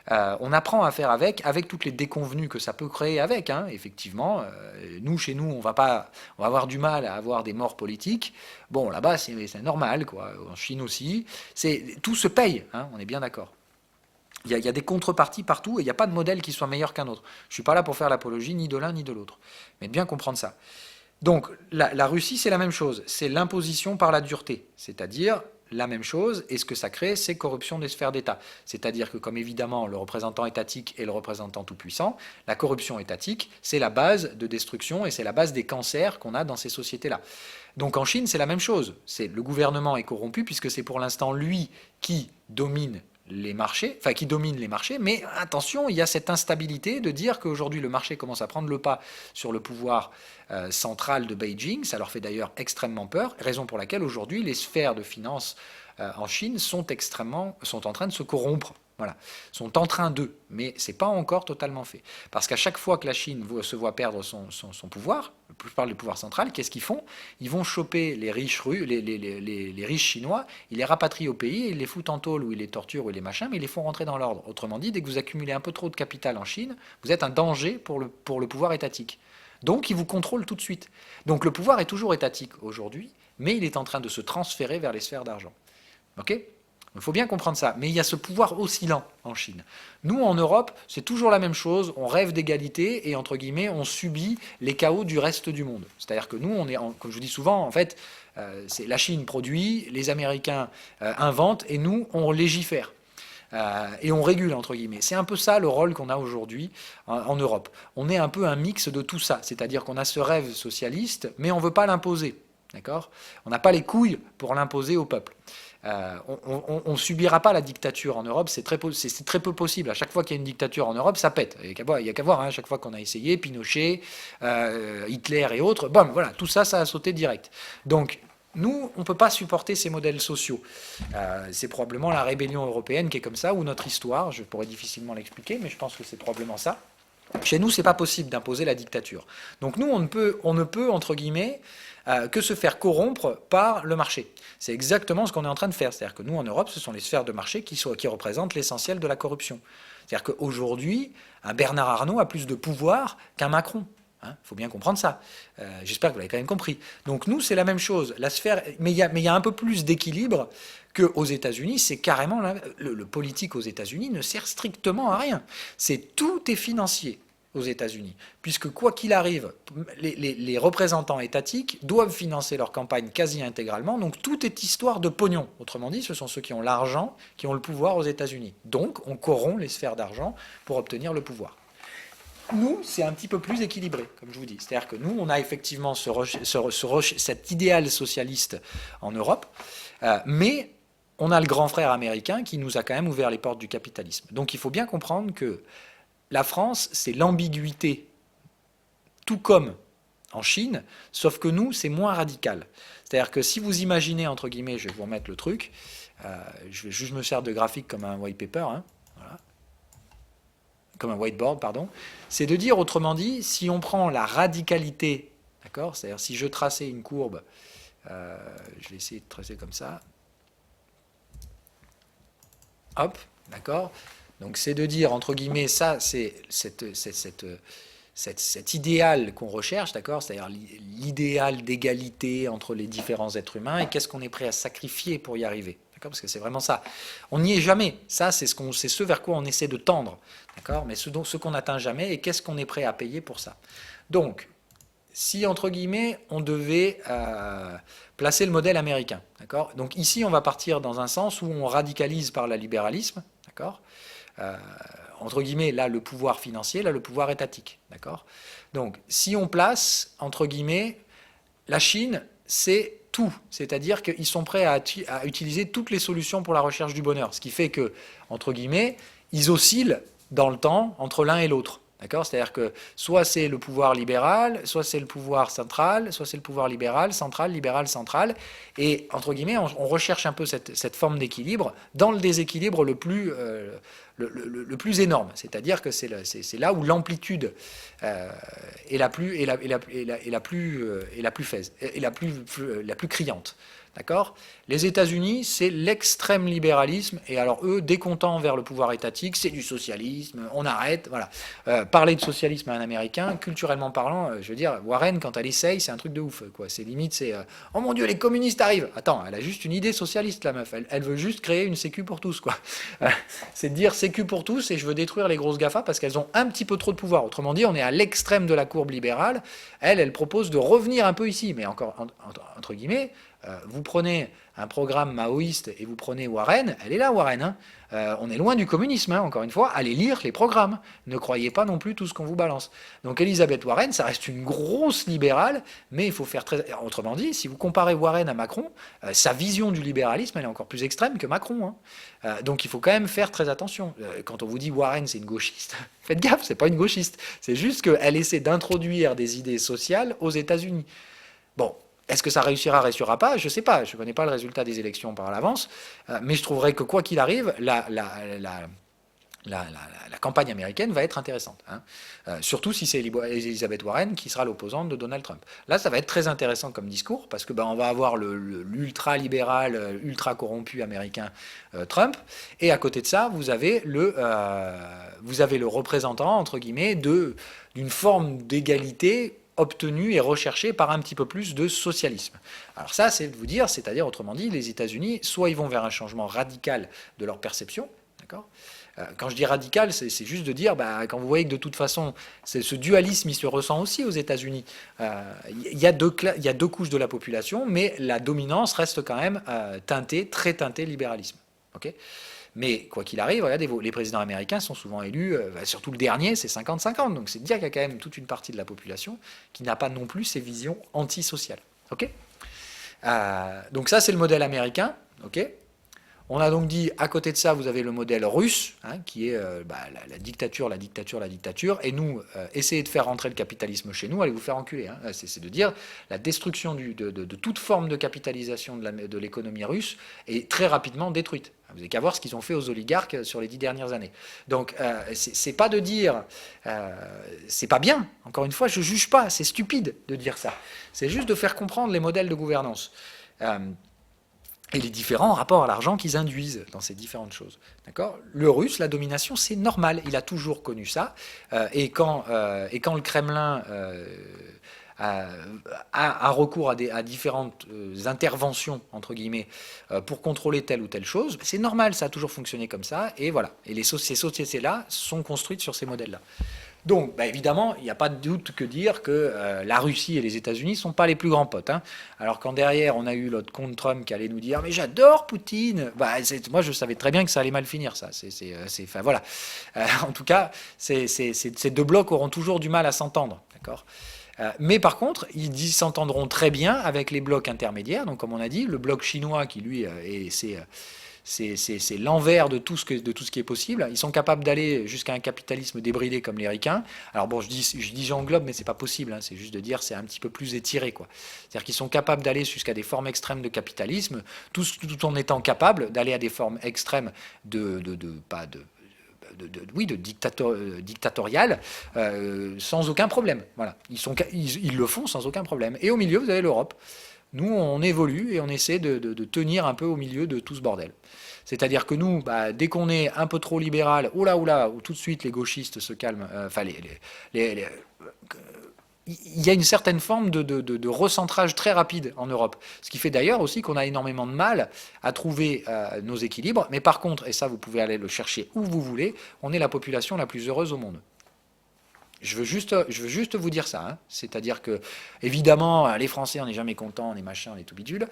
On apprend à faire avec toutes les déconvenues que ça peut créer avec, hein, effectivement. Nous, chez nous, on va avoir du mal à avoir des morts politiques. Bon, là-bas, c'est normal, quoi. En Chine aussi. Tout se paye, hein, on est bien d'accord. Il y a des contreparties partout et il n'y a pas de modèle qui soit meilleur qu'un autre. Je ne suis pas là pour faire l'apologie ni de l'un ni de l'autre. Mais de bien comprendre ça. Donc, la Russie, c'est la même chose. C'est l'imposition par la dureté. C'est-à-dire la même chose, et ce que ça crée, c'est corruption des sphères d'État. C'est-à-dire que, comme évidemment le représentant étatique est le représentant tout-puissant, la corruption étatique, c'est la base de destruction et c'est la base des cancers qu'on a dans ces sociétés-là. Donc en Chine, c'est la même chose. Le gouvernement est corrompu puisque c'est pour l'instant lui qui domine les marchés, mais attention, il y a cette instabilité de dire qu'aujourd'hui le marché commence à prendre le pas sur le pouvoir central de Beijing, ça leur fait d'ailleurs extrêmement peur, raison pour laquelle aujourd'hui les sphères de finance en Chine sont en train de se corrompre. Voilà, sont en train d'eux, mais ce n'est pas encore totalement fait. Parce qu'à chaque fois que la Chine se voit perdre son pouvoir, je parle du pouvoir central, qu'est-ce qu'ils font? Ils vont choper les riches les riches chinois, ils les rapatrient au pays, ils les foutent en tôle, ou ils les torturent, ou ils les machins, mais ils les font rentrer dans l'ordre. Autrement dit, dès que vous accumulez un peu trop de capital en Chine, vous êtes un danger pour le pouvoir étatique. Donc ils vous contrôlent tout de suite. Donc le pouvoir est toujours étatique aujourd'hui, mais il est en train de se transférer vers les sphères d'argent. Ok ? Il faut bien comprendre ça. Mais il y a ce pouvoir oscillant en Chine. Nous, en Europe, c'est toujours la même chose. On rêve d'égalité et, entre guillemets, on subit les chaos du reste du monde. C'est-à-dire que nous, comme je vous dis souvent, en fait, la Chine produit, les Américains inventent et nous, on légifère. Et on régule, entre guillemets. C'est un peu ça le rôle qu'on a aujourd'hui en Europe. On est un peu un mix de tout ça. C'est-à-dire qu'on a ce rêve socialiste, mais on ne veut pas l'imposer. D'accord ? On n'a pas les couilles pour l'imposer au peuple. On ne subira pas la dictature en Europe, c'est très peu possible. À chaque fois qu'il y a une dictature en Europe, ça pète. Il n'y a qu'à voir, hein, chaque fois qu'on a essayé, Pinochet, Hitler et autres, bon, voilà, tout ça, ça a sauté direct. Donc, nous, on ne peut pas supporter ces modèles sociaux. C'est probablement la rébellion européenne qui est comme ça, ou notre histoire, je pourrais difficilement l'expliquer, mais je pense que c'est probablement ça. Chez nous, c'est pas possible d'imposer la dictature. Donc nous, on ne peut entre guillemets, que se faire corrompre par le marché. C'est exactement ce qu'on est en train de faire. C'est-à-dire que nous, en Europe, ce sont les sphères de marché qui représentent l'essentiel de la corruption. C'est-à-dire qu'aujourd'hui, un Bernard Arnault a plus de pouvoir qu'un Macron. Il faut bien comprendre ça. J'espère que vous l'avez quand même compris. Donc nous, c'est la même chose. La sphère, mais il y a un peu plus d'équilibre qu'aux États-Unis. C'est carrément le politique aux États-Unis ne sert strictement à rien. Tout est financier aux États-Unis, puisque quoi qu'il arrive, les représentants étatiques doivent financer leur campagne quasi intégralement, donc tout est histoire de pognon. Autrement dit, ce sont ceux qui ont l'argent qui ont le pouvoir aux États-Unis. Donc, on corrompt les sphères d'argent pour obtenir le pouvoir. Nous, c'est un petit peu plus équilibré, comme je vous dis. C'est-à-dire que nous, on a effectivement cet idéal socialiste en Europe, mais on a le grand frère américain qui nous a quand même ouvert les portes du capitalisme. Donc, il faut bien comprendre que la France, c'est l'ambiguïté, tout comme en Chine, sauf que nous, c'est moins radical. C'est-à-dire que si vous imaginez, entre guillemets, je vais vous remettre le truc, je me sers de graphique comme un white paper, voilà, comme un whiteboard, pardon, c'est de dire, autrement dit, si on prend la radicalité, d'accord, c'est-à-dire si je traçais une courbe, je vais essayer de tracer comme ça, hop, d'accord. Donc c'est de dire, entre guillemets, ça, c'est cet idéal qu'on recherche, d'accord, c'est-à-dire l'idéal d'égalité entre les différents êtres humains, et qu'est-ce qu'on est prêt à sacrifier pour y arriver, d'accord, parce que c'est vraiment ça. On n'y est jamais. Ça, c'est ce vers quoi on essaie de tendre, d'accord, mais ce qu'on n'atteint jamais, et qu'est-ce qu'on est prêt à payer pour ça. Donc, si, entre guillemets, on devait placer le modèle américain, d'accord, donc ici, on va partir dans un sens où on radicalise par le libéralisme, d'accord, entre guillemets, là, le pouvoir financier, là, le pouvoir étatique. D'accord ? Donc, si on place, entre guillemets, la Chine, c'est tout. C'est-à-dire qu'ils sont prêts à utiliser toutes les solutions pour la recherche du bonheur. Ce qui fait que, entre guillemets, ils oscillent dans le temps entre l'un et l'autre. D'accord ? C'est-à-dire que soit c'est le pouvoir libéral, soit c'est le pouvoir central, soit c'est le pouvoir libéral, central. Et, entre guillemets, on recherche un peu cette forme d'équilibre dans le déséquilibre le plus énorme. C'est-à-dire que c'est là où l'amplitude est la plus criante. D'accord ? Les États-Unis, c'est l'extrême libéralisme, et alors eux, décontents vers le pouvoir étatique, c'est du socialisme, on arrête, voilà. Parler de socialisme à un Américain, culturellement parlant, je veux dire, Warren, quand elle essaye, c'est un truc de ouf, quoi. C'est limite, c'est oh mon Dieu, les communistes arrivent. Attends, elle a juste une idée socialiste, la meuf. Elle veut juste créer une sécu pour tous, quoi. C'est de dire sécu pour tous, et je veux détruire les grosses GAFA parce qu'elles ont un petit peu trop de pouvoir. Autrement dit, on est à l'extrême de la courbe libérale. Elle propose de revenir un peu ici, mais encore, entre guillemets, vous prenez un programme maoïste et vous prenez Warren, elle est là, Warren. Hein. On est loin du communisme, hein, encore une fois. Allez lire les programmes. Ne croyez pas non plus tout ce qu'on vous balance. Donc Elisabeth Warren, ça reste une grosse libérale, mais il faut faire très... Autrement dit, si vous comparez Warren à Macron, sa vision du libéralisme, elle est encore plus extrême que Macron. Hein. Donc il faut quand même faire très attention. Quand on vous dit Warren, c'est une gauchiste, faites gaffe, c'est pas une gauchiste. C'est juste qu'elle essaie d'introduire des idées sociales aux États-Unis. Bon. Est-ce que ça réussira pas? Je ne sais pas. Je ne connais pas le résultat des élections par l'avance. Mais je trouverais que quoi qu'il arrive, la campagne américaine va être intéressante. Hein. Surtout si c'est Elizabeth Warren qui sera l'opposante de Donald Trump. Là, ça va être très intéressant comme discours parce que on va avoir l'ultra-libéral, ultra-corrompu américain Trump. Et à côté de ça, vous avez le représentant, entre guillemets, d'une forme d'égalité obtenu et recherché par un petit peu plus de socialisme. Alors ça, c'est de vous dire, c'est-à-dire, autrement dit, les États-Unis, soit ils vont vers un changement radical de leur perception, d'accord ? Quand je dis radical, c'est juste de dire, quand vous voyez que de toute façon, ce dualisme, il se ressent aussi aux États-Unis. Il y a deux couches de la population, mais la dominance reste quand même très teintée libéralisme. Okay ? Mais quoi qu'il arrive, regardez, les présidents américains sont souvent élus, surtout le dernier, c'est 50-50. Donc c'est de dire qu'il y a quand même toute une partie de la population qui n'a pas non plus ces visions antisociales. Okay ? Donc ça, c'est le modèle américain. Okay ? On a donc dit, à côté de ça, vous avez le modèle russe, hein, qui est la dictature. Et nous, essayez de faire rentrer le capitalisme chez nous, allez vous faire enculer. Hein. C'est de dire la destruction de toute forme de capitalisation de l'économie russe est très rapidement détruite. Vous n'avez qu'à voir ce qu'ils ont fait aux oligarques sur les 10 dernières années. Donc, c'est pas de dire, c'est pas bien. Encore une fois, je juge pas. C'est stupide de dire ça. C'est juste de faire comprendre les modèles de gouvernance et les différents rapports à l'argent qu'ils induisent dans ces différentes choses. D'accord ? Le russe, la domination, c'est normal. Il a toujours connu ça. Et quand le Kremlin a recours à différentes interventions, entre guillemets, pour contrôler telle ou telle chose, c'est normal, ça a toujours fonctionné comme ça, et voilà. Et ces sociétés-là sont construites sur ces modèles-là. Donc, évidemment, il n'y a pas de doute que dire que la Russie et les États-Unis ne sont pas les plus grands potes. Hein. Alors quand derrière, on a eu l'autre compte Trump qui allait nous dire « Mais j'adore Poutine !» Moi, je savais très bien que ça allait mal finir, ça. Enfin, voilà. En tout cas, ces deux blocs auront toujours du mal à s'entendre. D'accord ? Mais par contre, ils s'entendront très bien avec les blocs intermédiaires. Donc, comme on a dit, le bloc chinois qui, lui, c'est l'envers de tout ce qui est possible. Ils sont capables d'aller jusqu'à un capitalisme débridé comme les Ricains. Alors bon, je dis j'englobe, mais c'est pas possible. Hein. C'est juste de dire c'est un petit peu plus étiré, quoi. C'est-à-dire qu'ils sont capables d'aller jusqu'à des formes extrêmes de capitalisme, tout en étant capables d'aller à des formes extrêmes dictatorial, sans aucun problème. Voilà. Ils le font sans aucun problème. Et au milieu, vous avez l'Europe. Nous, on évolue et on essaie de tenir un peu au milieu de tout ce bordel. C'est-à-dire que nous, dès qu'on est un peu trop libéral, où tout de suite les gauchistes se calment, il y a une certaine forme de recentrage très rapide en Europe. Ce qui fait d'ailleurs aussi qu'on a énormément de mal à trouver nos équilibres. Mais par contre, et ça vous pouvez aller le chercher où vous voulez, on est la population la plus heureuse au monde. Je veux juste vous dire ça. Hein. C'est-à-dire que, évidemment, les Français, on n'est jamais contents, on est machin, on est tout bidule.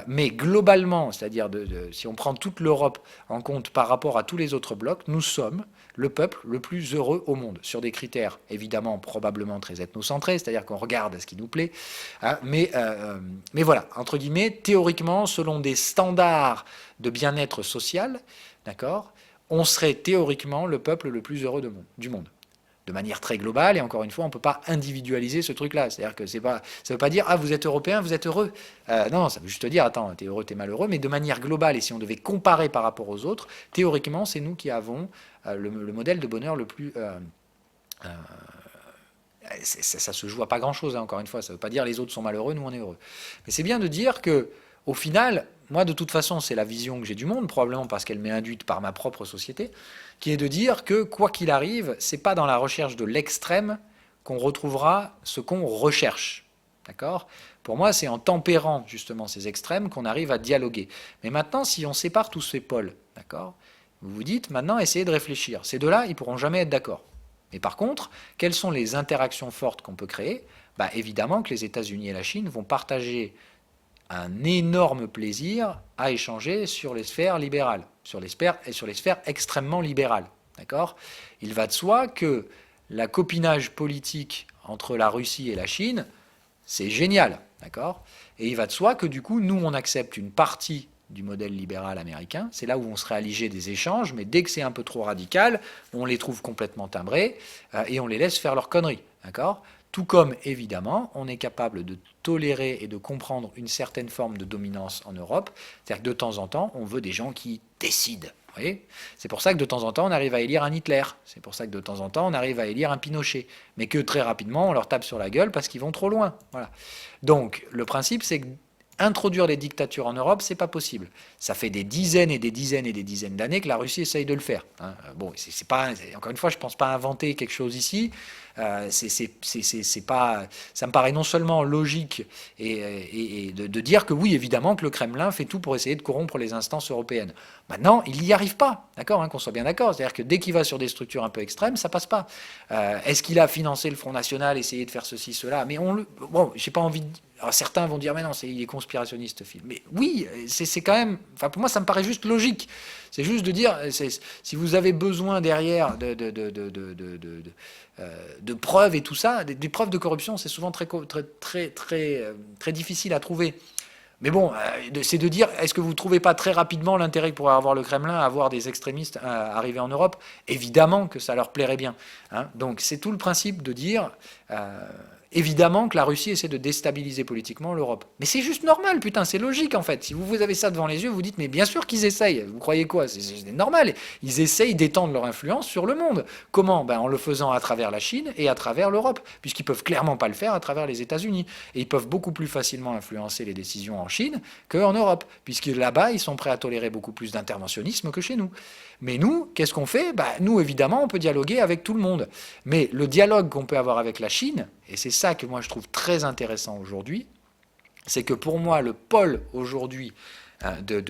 Mais globalement, c'est-à-dire si on prend toute l'Europe en compte par rapport à tous les autres blocs, nous sommes le peuple le plus heureux au monde. Sur des critères, évidemment, probablement très ethnocentrés, c'est-à-dire qu'on regarde ce qui nous plaît. Hein, mais voilà, entre guillemets, théoriquement, selon des standards de bien-être social, d'accord, on serait théoriquement le peuple le plus heureux du monde. De manière très globale, et encore une fois, on ne peut pas individualiser ce truc-là. C'est-à-dire que ça ne veut pas dire « Ah, vous êtes européen, vous êtes heureux ». Non, ça veut juste dire « Attends, t'es heureux, t'es malheureux », mais de manière globale, et si on devait comparer par rapport aux autres, théoriquement, c'est nous qui avons le modèle de bonheur le plus... ça se joue à pas grand-chose, hein, encore une fois, ça ne veut pas dire « Les autres sont malheureux, nous on est heureux ». Mais c'est bien de dire que, au final, moi, de toute façon, c'est la vision que j'ai du monde, probablement parce qu'elle m'est induite par ma propre société, qui est de dire que, quoi qu'il arrive, c'est pas dans la recherche de l'extrême qu'on retrouvera ce qu'on recherche. D'accord ? Pour moi, c'est en tempérant justement ces extrêmes qu'on arrive à dialoguer. Mais maintenant, si on sépare tous ces pôles, d'accord ? Vous vous dites, maintenant, essayez de réfléchir. Ces deux-là, ils pourront jamais être d'accord. Mais par contre, quelles sont les interactions fortes qu'on peut créer ? Évidemment que les États-Unis et la Chine vont partager un énorme plaisir à échanger sur les sphères libérales, sur les sphères extrêmement libérales. D'accord ? Il va de soi que la copinage politique entre la Russie et la Chine, c'est génial. D'accord ? Et il va de soi que du coup, nous, on accepte une partie du modèle libéral américain. C'est là où on serait allégé des échanges, mais dès que c'est un peu trop radical, on les trouve complètement timbrés et on les laisse faire leurs conneries. D'accord ? Tout comme, évidemment, on est capable de tolérer et de comprendre une certaine forme de dominance en Europe. C'est-à-dire que de temps en temps, on veut des gens qui décident. Vous voyez ? C'est pour ça que de temps en temps, on arrive à élire un Hitler. C'est pour ça que de temps en temps, on arrive à élire un Pinochet. Mais que très rapidement, on leur tape sur la gueule parce qu'ils vont trop loin. Voilà. Donc, le principe, c'est que introduire les dictatures en Europe, c'est pas possible. Ça fait des dizaines et des dizaines et des dizaines d'années que la Russie essaye de le faire. Hein. Bon, c'est pas, encore une fois, je pense pas inventer quelque chose ici. C'est pas, ça me paraît non seulement logique et de dire que oui, évidemment, que le Kremlin fait tout pour essayer de corrompre les instances européennes. Maintenant, il n'y arrive pas, d'accord, hein, qu'on soit bien d'accord. C'est-à-dire que dès qu'il va sur des structures un peu extrêmes, ça passe pas. Est-ce qu'il a financé le Front National, essayé de faire ceci, cela ? Mais bon, j'ai pas envie de... Alors certains vont dire, mais non, il est conspirationniste, Phil. Mais oui, c'est quand même... Enfin, pour moi, ça me paraît juste logique. C'est juste de dire, si vous avez besoin derrière de preuves et tout ça, des preuves de corruption, c'est souvent très difficile à trouver. Mais bon, c'est de dire, est-ce que vous ne trouvez pas très rapidement l'intérêt que pourrait avoir le Kremlin à avoir des extrémistes arriver en Europe ? Évidemment que ça leur plairait bien. Hein. Donc c'est tout le principe de dire... Évidemment que la Russie essaie de déstabiliser politiquement l'Europe. Mais c'est juste normal, putain, c'est logique en fait. Si vous avez ça devant les yeux, vous dites, mais bien sûr qu'ils essayent. Vous croyez quoi? C'est normal. Ils essayent d'étendre leur influence sur le monde. Comment? Ben, en le faisant à travers la Chine et à travers l'Europe, puisqu'ils peuvent clairement pas le faire à travers les États-Unis. Et ils peuvent beaucoup plus facilement influencer les décisions en Chine qu'en Europe, puisque là-bas, ils sont prêts à tolérer beaucoup plus d'interventionnisme que chez nous. Mais nous, qu'est-ce qu'on fait? Ben, nous, évidemment, on peut dialoguer avec tout le monde. Mais le dialogue qu'on peut avoir avec la Chine, et c'est ça que moi je trouve très intéressant aujourd'hui, c'est que pour moi le pôle aujourd'hui de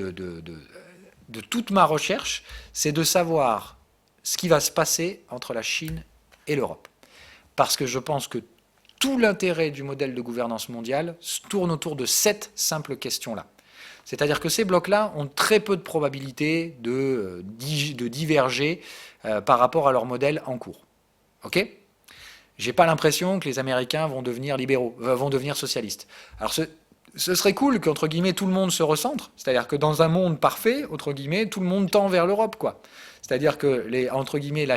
toute ma recherche, c'est de savoir ce qui va se passer entre la Chine et l'Europe. Parce que je pense que tout l'intérêt du modèle de gouvernance mondiale tourne autour de cette simple question-là. C'est-à-dire que ces blocs-là ont très peu de probabilité de diverger par rapport à leur modèle en cours. Ok ? J'ai pas l'impression que les Américains vont devenir libéraux, vont devenir socialistes. Alors ce serait cool qu'entre guillemets tout le monde se recentre, c'est-à-dire que dans un monde parfait, entre guillemets, tout le monde tend vers l'Europe, quoi. C'est-à-dire que entre guillemets la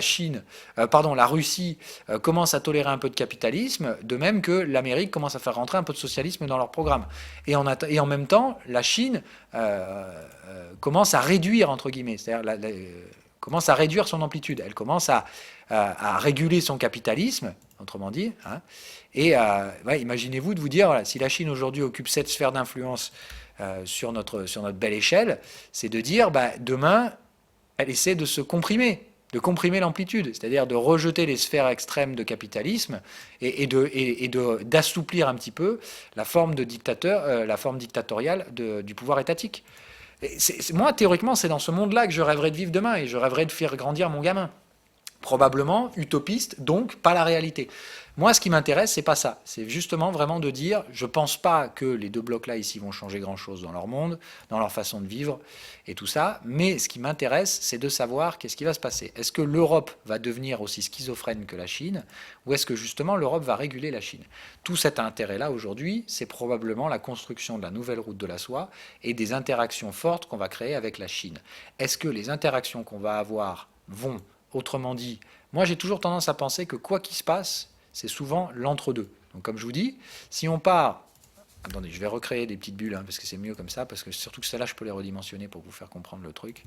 Russie commence à tolérer un peu de capitalisme, de même que l'Amérique commence à faire rentrer un peu de socialisme dans leur programme. Et en même temps, la Chine commence à réduire entre guillemets, c'est-à-dire commence à réduire son amplitude. Elle commence à réguler son capitalisme, autrement dit. Hein, et imaginez-vous de vous dire, voilà, si la Chine aujourd'hui occupe cette sphère d'influence sur notre belle échelle, c'est de dire, demain, elle essaie de se comprimer, de comprimer l'amplitude, c'est-à-dire de rejeter les sphères extrêmes de capitalisme et d'assouplir un petit peu la forme dictatoriale du pouvoir étatique. Moi, théoriquement, c'est dans ce monde-là que je rêverais de vivre demain, et je rêverais de faire grandir mon gamin. Probablement utopiste, donc pas la réalité. Moi, ce qui m'intéresse, c'est pas ça. C'est justement vraiment de dire, je pense pas que les deux blocs-là ici vont changer grand-chose dans leur monde, dans leur façon de vivre et tout ça, mais ce qui m'intéresse, c'est de savoir qu'est-ce qui va se passer. Est-ce que l'Europe va devenir aussi schizophrène que la Chine, ou est-ce que justement l'Europe va réguler la Chine? Tout cet intérêt-là aujourd'hui, c'est probablement la construction de la nouvelle route de la soie et des interactions fortes qu'on va créer avec la Chine. Est-ce que les interactions qu'on va avoir vont, autrement dit, moi j'ai toujours tendance à penser que quoi qu'il se passe, c'est souvent l'entre-deux. Donc comme je vous dis, si on part... Attendez, je vais recréer des petites bulles, parce que c'est mieux comme ça, parce que surtout que celles-là, je peux les redimensionner pour vous faire comprendre le truc.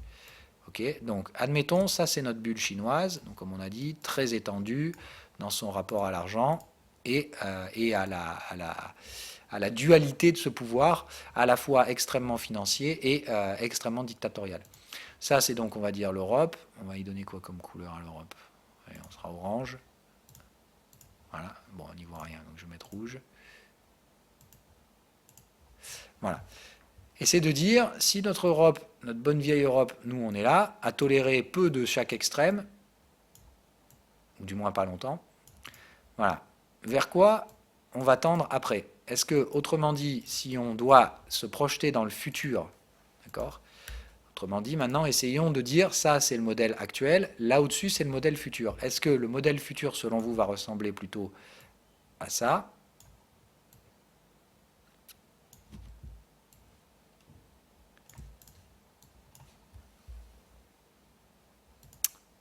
Ok, donc admettons, ça c'est notre bulle chinoise, donc comme on a dit, très étendue dans son rapport à l'argent et à la dualité de ce pouvoir, à la fois extrêmement financier et extrêmement dictatorial. Ça c'est donc, on va dire, l'Europe. On va y donner quoi comme couleur à l'Europe? On sera orange. Voilà, bon, on n'y voit rien, donc je vais mettre rouge. Voilà. Et c'est de dire, si notre Europe, notre bonne vieille Europe, nous on est là, à tolérer peu de chaque extrême, ou du moins pas longtemps, voilà. Vers quoi on va tendre après? Est-ce que, autrement dit, si on doit se projeter dans le futur, d'accord? Autrement dit, maintenant, essayons de dire, ça c'est le modèle actuel, là au-dessus c'est le modèle futur. Est-ce que le modèle futur, selon vous, va ressembler plutôt à ça?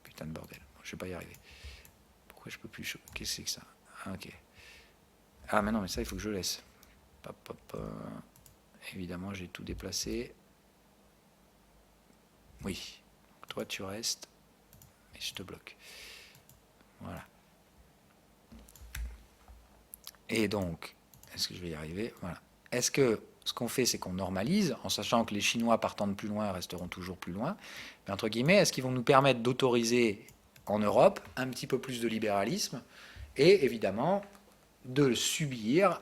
Putain de bordel, je vais pas y arriver. Pourquoi je peux plus... Qu'est-ce que c'est que ça? Ah, ok. Ah, mais non, mais ça, il faut que je laisse. Pop, pop, pop. Évidemment, j'ai tout déplacé. Oui. Toi, tu restes. Mais je te bloque. Voilà. Et donc, est-ce que je vais y arriver? Voilà. Est-ce que ce qu'on fait, c'est qu'on normalise, en sachant que les Chinois partant de plus loin resteront toujours plus loin, mais entre guillemets, est-ce qu'ils vont nous permettre d'autoriser en Europe un petit peu plus de libéralisme et évidemment de subir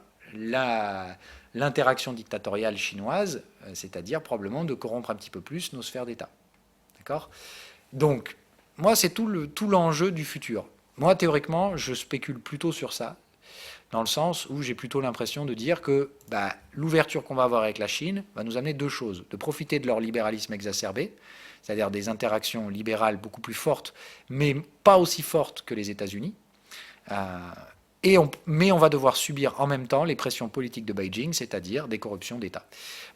l'interaction dictatoriale chinoise, c'est-à-dire probablement de corrompre un petit peu plus nos sphères d'État. D'accord? Donc, moi, c'est tout l'enjeu du futur. Moi, théoriquement, je spécule plutôt sur ça, dans le sens où j'ai plutôt l'impression de dire que l'ouverture qu'on va avoir avec la Chine va nous amener deux choses. De profiter de leur libéralisme exacerbé, c'est-à-dire des interactions libérales beaucoup plus fortes, mais pas aussi fortes que les États-Unis. Mais on va devoir subir en même temps les pressions politiques de Beijing, c'est-à-dire des corruptions d'État.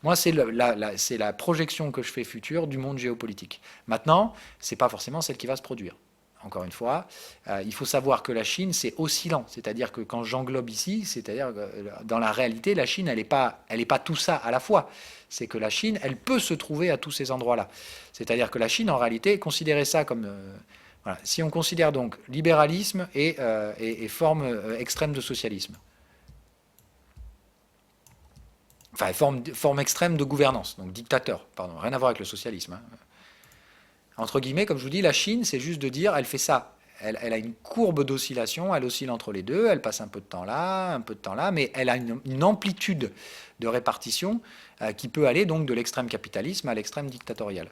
Moi, c'est la projection que je fais future du monde géopolitique. Maintenant, ce n'est pas forcément celle qui va se produire. encore une fois. Il faut savoir que la Chine, c'est oscillant. C'est-à-dire que quand j'englobe ici, c'est-à-dire que dans la réalité, la Chine, elle n'est pas tout ça à la fois. C'est que la Chine, elle peut se trouver à tous ces endroits-là. C'est-à-dire que la Chine, en réalité, considérez ça comme... voilà. Si on considère donc libéralisme et forme extrême de socialisme, enfin forme extrême de gouvernance, donc dictateur, pardon, rien à voir avec le socialisme. Hein. Entre guillemets, comme je vous dis, la Chine, c'est juste de dire, elle fait ça. Elle a une courbe d'oscillation, elle oscille entre les deux, elle passe un peu de temps là, un peu de temps là, mais elle a une amplitude de répartition qui peut aller donc de l'extrême capitalisme à l'extrême dictatorial.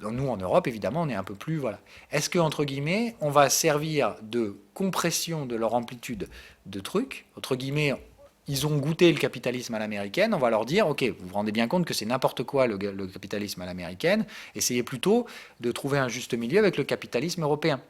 Donc nous, en Europe, évidemment, on est un peu plus... Voilà. Est-ce que, entre guillemets, on va servir de compression de leur amplitude de trucs, entre guillemets, ils ont goûté le capitalisme à l'américaine, on va leur dire, ok, vous vous rendez bien compte que c'est n'importe quoi le capitalisme à l'américaine, essayez plutôt de trouver un juste milieu avec le capitalisme européen.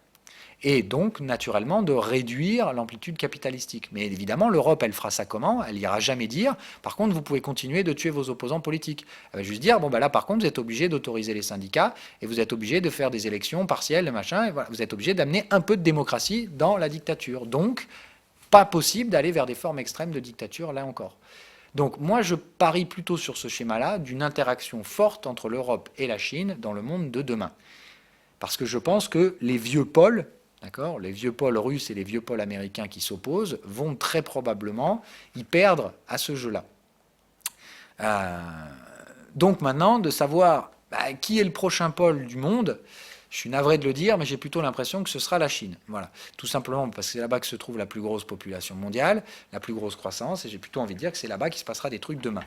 Et donc, naturellement, de réduire l'amplitude capitalistique. Mais évidemment, l'Europe, elle fera ça comment? Elle n'ira jamais dire, par contre, vous pouvez continuer de tuer vos opposants politiques. Elle va juste dire, bon, ben là, par contre, vous êtes obligé d'autoriser les syndicats, et vous êtes obligé de faire des élections partielles, machin, et voilà, vous êtes obligé d'amener un peu de démocratie dans la dictature. Donc, pas possible d'aller vers des formes extrêmes de dictature, là encore. Donc moi, je parie plutôt sur ce schéma-là d'une interaction forte entre l'Europe et la Chine dans le monde de demain. Parce que je pense que les vieux pôles, d'accord, les vieux pôles russes et les vieux pôles américains qui s'opposent, vont très probablement y perdre à ce jeu-là. Donc maintenant, de savoir qui est le prochain pôle du monde, je suis navré de le dire, mais j'ai plutôt l'impression que ce sera la Chine. Voilà. Tout simplement parce que c'est là-bas que se trouve la plus grosse population mondiale, la plus grosse croissance, et j'ai plutôt envie de dire que c'est là-bas qu'il se passera des trucs demain.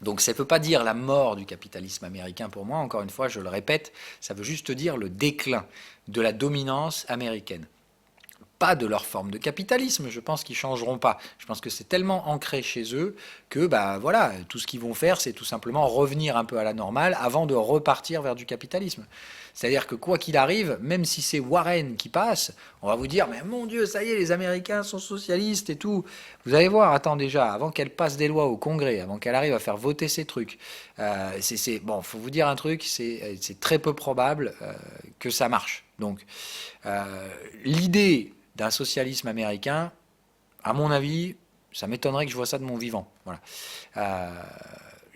Donc ça ne veut pas dire la mort du capitalisme américain pour moi, encore une fois, je le répète, ça veut juste dire le déclin de la dominance américaine. Pas de leur forme de capitalisme, je pense qu'ils ne changeront pas. Je pense que c'est tellement ancré chez eux que voilà, tout ce qu'ils vont faire, c'est tout simplement revenir un peu à la normale avant de repartir vers du capitalisme. C'est-à-dire que quoi qu'il arrive, même si c'est Warren qui passe, on va vous dire, mais mon Dieu, ça y est, les Américains sont socialistes et tout. Vous allez voir, attends déjà, avant qu'elle passe des lois au Congrès, avant qu'elle arrive à faire voter ces trucs, bon, faut vous dire un truc, c'est très peu probable que ça marche. Donc, l'idée d'un socialisme américain, à mon avis, ça m'étonnerait que je vois ça de mon vivant. Voilà.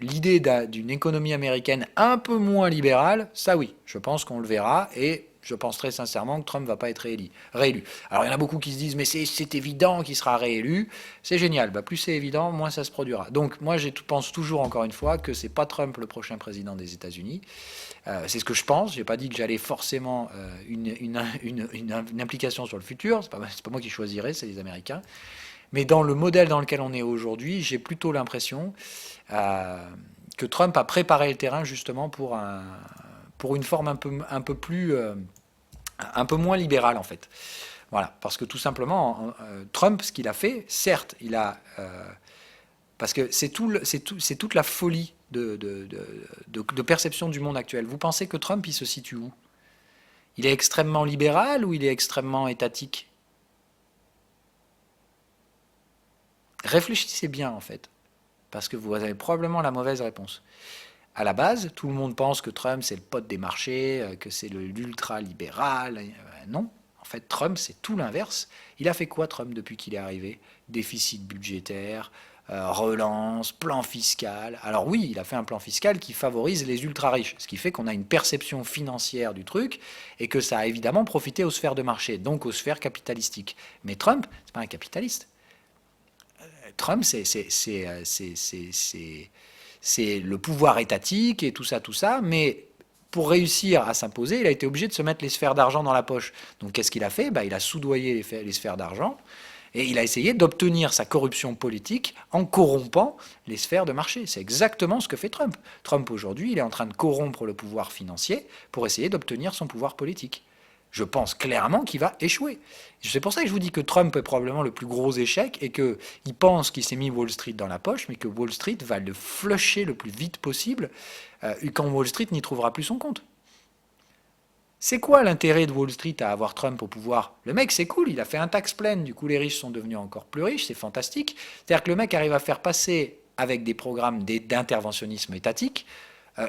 L'idée d'une économie américaine un peu moins libérale, ça oui, je pense qu'on le verra, et je pense très sincèrement que Trump ne va pas être réélu. Alors il y en a beaucoup qui se disent, mais c'est évident qu'il sera réélu, c'est génial, plus c'est évident, moins ça se produira. Donc moi je pense toujours encore une fois que c'est pas Trump le prochain président des États-Unis. C'est ce que je pense, j'ai pas dit que j'allais forcément une implication sur le futur, c'est pas moi qui choisirais, c'est les Américains. Mais dans le modèle dans lequel on est aujourd'hui, j'ai plutôt l'impression que Trump a préparé le terrain justement pour une forme un peu moins libérale en fait. Voilà, parce que tout simplement, Trump, ce qu'il a fait, certes, parce que c'est toute la folie de perception du monde actuel. Vous pensez que Trump, il se situe où? Il est extrêmement libéral ou il est extrêmement étatique? Réfléchissez bien en fait, parce que vous avez probablement la mauvaise réponse. À la base, tout le monde pense que Trump c'est le pote des marchés, que c'est l'ultra-libéral. Non, en fait Trump c'est tout l'inverse. Il a fait quoi Trump depuis qu'il est arrivé? Déficit budgétaire, relance, plan fiscal. Alors oui, il a fait un plan fiscal qui favorise les ultra-riches, ce qui fait qu'on a une perception financière du truc et que ça a évidemment profité aux sphères de marché, donc aux sphères capitalistiques. Mais Trump, c'est pas un capitaliste. Trump, c'est le pouvoir étatique et tout ça, mais pour réussir à s'imposer, il a été obligé de se mettre les sphères d'argent dans la poche. Donc qu'est-ce qu'il a fait? Il a soudoyé les sphères d'argent et il a essayé d'obtenir sa corruption politique en corrompant les sphères de marché. C'est exactement ce que fait Trump. Trump aujourd'hui, il est en train de corrompre le pouvoir financier pour essayer d'obtenir son pouvoir politique. Je pense clairement qu'il va échouer. C'est pour ça que je vous dis que Trump est probablement le plus gros échec et qu'il pense qu'il s'est mis Wall Street dans la poche, mais que Wall Street va le flusher le plus vite possible quand Wall Street n'y trouvera plus son compte. C'est quoi l'intérêt de Wall Street à avoir Trump au pouvoir? Le mec, c'est cool, il a fait un tax plan, du coup les riches sont devenus encore plus riches, c'est fantastique. C'est-à-dire que le mec arrive à faire passer, avec des programmes d'interventionnisme étatique,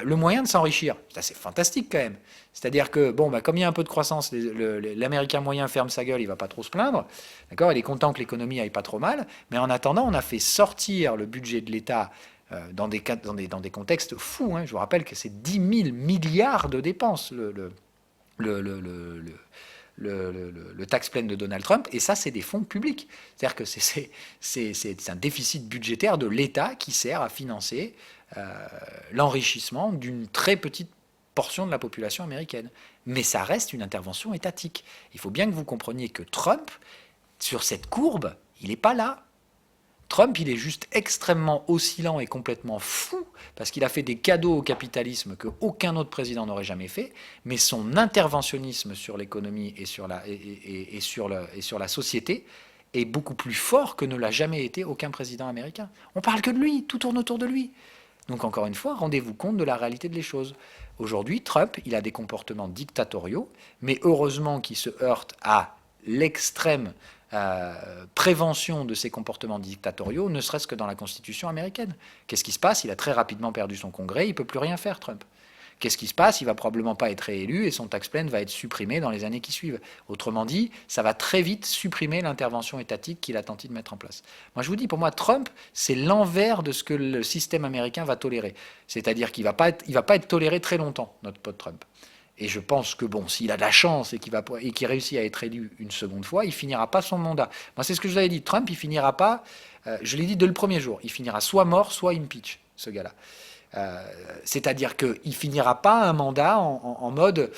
le moyen de s'enrichir. C'est fantastique quand même. C'est-à-dire que, bon, comme il y a un peu de croissance, l'Américain moyen ferme sa gueule, il ne va pas trop se plaindre. D'accord, il est content que l'économie aille pas trop mal. Mais en attendant, on a fait sortir le budget de l'État dans des contextes fous. Hein. Je vous rappelle que c'est 10 000 milliards de dépenses, le tax plan de Donald Trump, et ça, c'est des fonds publics. C'est-à-dire que c'est un déficit budgétaire de l'État qui sert à financer l'enrichissement d'une très petite portion de la population américaine. Mais ça reste une intervention étatique. Il faut bien que vous compreniez que Trump, sur cette courbe, il n'est pas là. Trump, il est juste extrêmement oscillant et complètement fou, parce qu'il a fait des cadeaux au capitalisme qu'aucun autre président n'aurait jamais fait, mais son interventionnisme sur l'économie et sur la société est beaucoup plus fort que ne l'a jamais été aucun président américain. On parle que de lui, tout tourne autour de lui. Donc encore une fois, rendez-vous compte de la réalité des choses. Aujourd'hui, Trump, il a des comportements dictatoriaux, mais heureusement qu'il se heurte à l'extrême prévention de ces comportements dictatoriaux, ne serait-ce que dans la Constitution américaine. Qu'est-ce qui se passe? Il a très rapidement perdu son Congrès, il ne peut plus rien faire, Trump. Qu'est-ce qui se passe? Il va probablement pas être réélu et son tax plan va être supprimé dans les années qui suivent. Autrement dit, ça va très vite supprimer l'intervention étatique qu'il a tenté de mettre en place. Moi, je vous dis, pour moi, Trump, c'est l'envers de ce que le système américain va tolérer. C'est-à-dire qu'il va pas être toléré très longtemps, notre pote Trump. Et je pense que, bon, s'il a de la chance et qu'il réussit à être élu une seconde fois, il finira pas son mandat. Moi, c'est ce que je vous avais dit. Trump, il finira pas, je l'ai dit dès le premier jour, il finira soit mort, soit impeach, ce gars-là. C'est-à-dire qu'il finira pas un mandat en mode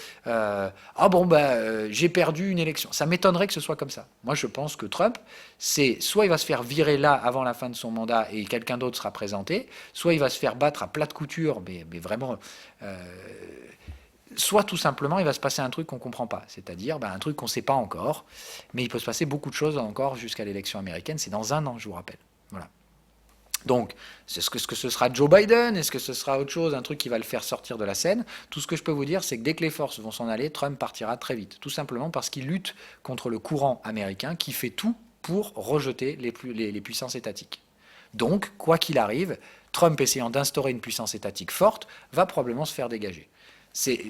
j'ai perdu une élection. Ça m'étonnerait que ce soit comme ça. Moi, je pense que Trump, c'est soit il va se faire virer là avant la fin de son mandat et quelqu'un d'autre sera présenté, soit il va se faire battre à plat de couture, mais vraiment... soit tout simplement il va se passer un truc qu'on ne comprend pas, c'est-à-dire un truc qu'on ne sait pas encore, mais il peut se passer beaucoup de choses encore jusqu'à l'élection américaine, c'est dans 1 an, je vous rappelle. Voilà. Donc, est-ce que ce sera Joe Biden? Est-ce que ce sera autre chose, un truc qui va le faire sortir de la scène? Tout ce que je peux vous dire, c'est que dès que les forces vont s'en aller, Trump partira très vite, tout simplement parce qu'il lutte contre le courant américain qui fait tout pour rejeter les puissances étatiques. Donc, quoi qu'il arrive, Trump essayant d'instaurer une puissance étatique forte va probablement se faire dégager.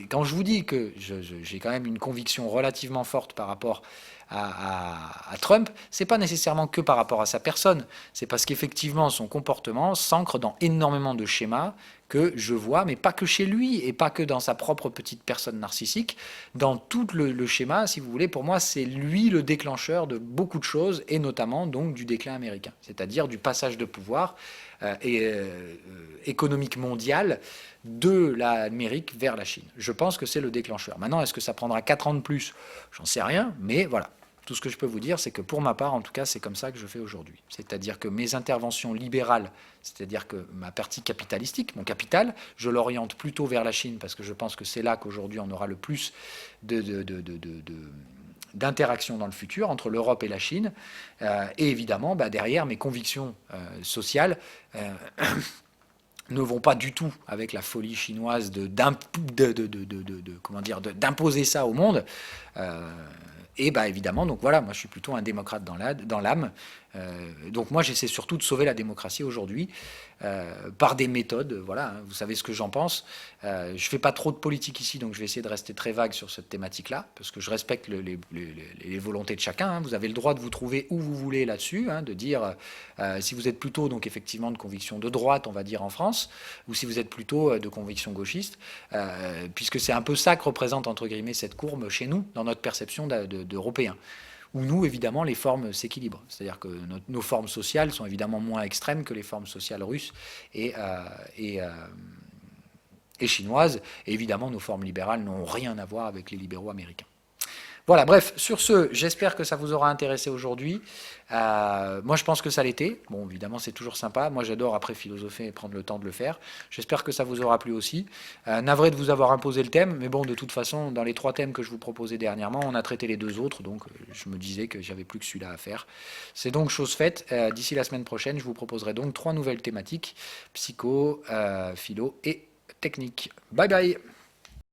Quand je vous dis que j'ai quand même une conviction relativement forte par rapport à Trump, c'est pas nécessairement que par rapport à sa personne, c'est parce qu'effectivement son comportement s'ancre dans énormément de schémas que je vois, mais pas que chez lui et pas que dans sa propre petite personne narcissique, dans tout le schéma, si vous voulez, pour moi c'est lui le déclencheur de beaucoup de choses et notamment donc du déclin américain, c'est-à-dire du passage de pouvoir économique mondial de l'Amérique vers la Chine. Je pense que c'est le déclencheur. Maintenant, est-ce que ça prendra 4 ans de plus? J'en sais rien, mais voilà. Tout ce que je peux vous dire, c'est que pour ma part, en tout cas, c'est comme ça que je fais aujourd'hui. C'est-à-dire que mes interventions libérales, c'est-à-dire que ma partie capitalistique, mon capital, je l'oriente plutôt vers la Chine parce que je pense que c'est là qu'aujourd'hui on aura le plus d'interaction dans le futur entre l'Europe et la Chine. Et évidemment, derrière, mes convictions sociales ne vont pas du tout avec la folie chinoise d'imposer ça au monde. Et évidemment, donc voilà, moi je suis plutôt un démocrate dans l'âme. Donc moi j'essaie surtout de sauver la démocratie aujourd'hui par des méthodes. Voilà, hein, vous savez ce que j'en pense. Je fais pas trop de politique ici, donc je vais essayer de rester très vague sur cette thématique-là, parce que je respecte les volontés de chacun. Hein. Vous avez le droit de vous trouver où vous voulez là-dessus, hein, de dire si vous êtes plutôt donc effectivement de conviction de droite, on va dire en France, ou si vous êtes plutôt de conviction gauchiste, puisque c'est un peu ça que représente entre guillemets cette courbe chez nous dans notre perception d'Européens. Où nous, évidemment, les formes s'équilibrent. C'est-à-dire que nos formes sociales sont évidemment moins extrêmes que les formes sociales russes et chinoises. Et évidemment, nos formes libérales n'ont rien à voir avec les libéraux américains. Voilà, bref, sur ce, j'espère que ça vous aura intéressé aujourd'hui. Moi, je pense que ça l'était. Bon, évidemment, c'est toujours sympa. Moi, j'adore après philosopher et prendre le temps de le faire. J'espère que ça vous aura plu aussi. Navré de vous avoir imposé le thème, mais bon, de toute façon, dans les 3 thèmes que je vous proposais dernièrement, on a traité les 2 autres, donc je me disais que j'avais plus que celui-là à faire. C'est donc chose faite. D'ici la semaine prochaine, je vous proposerai donc 3 nouvelles thématiques, psycho, philo et technique. Bye bye.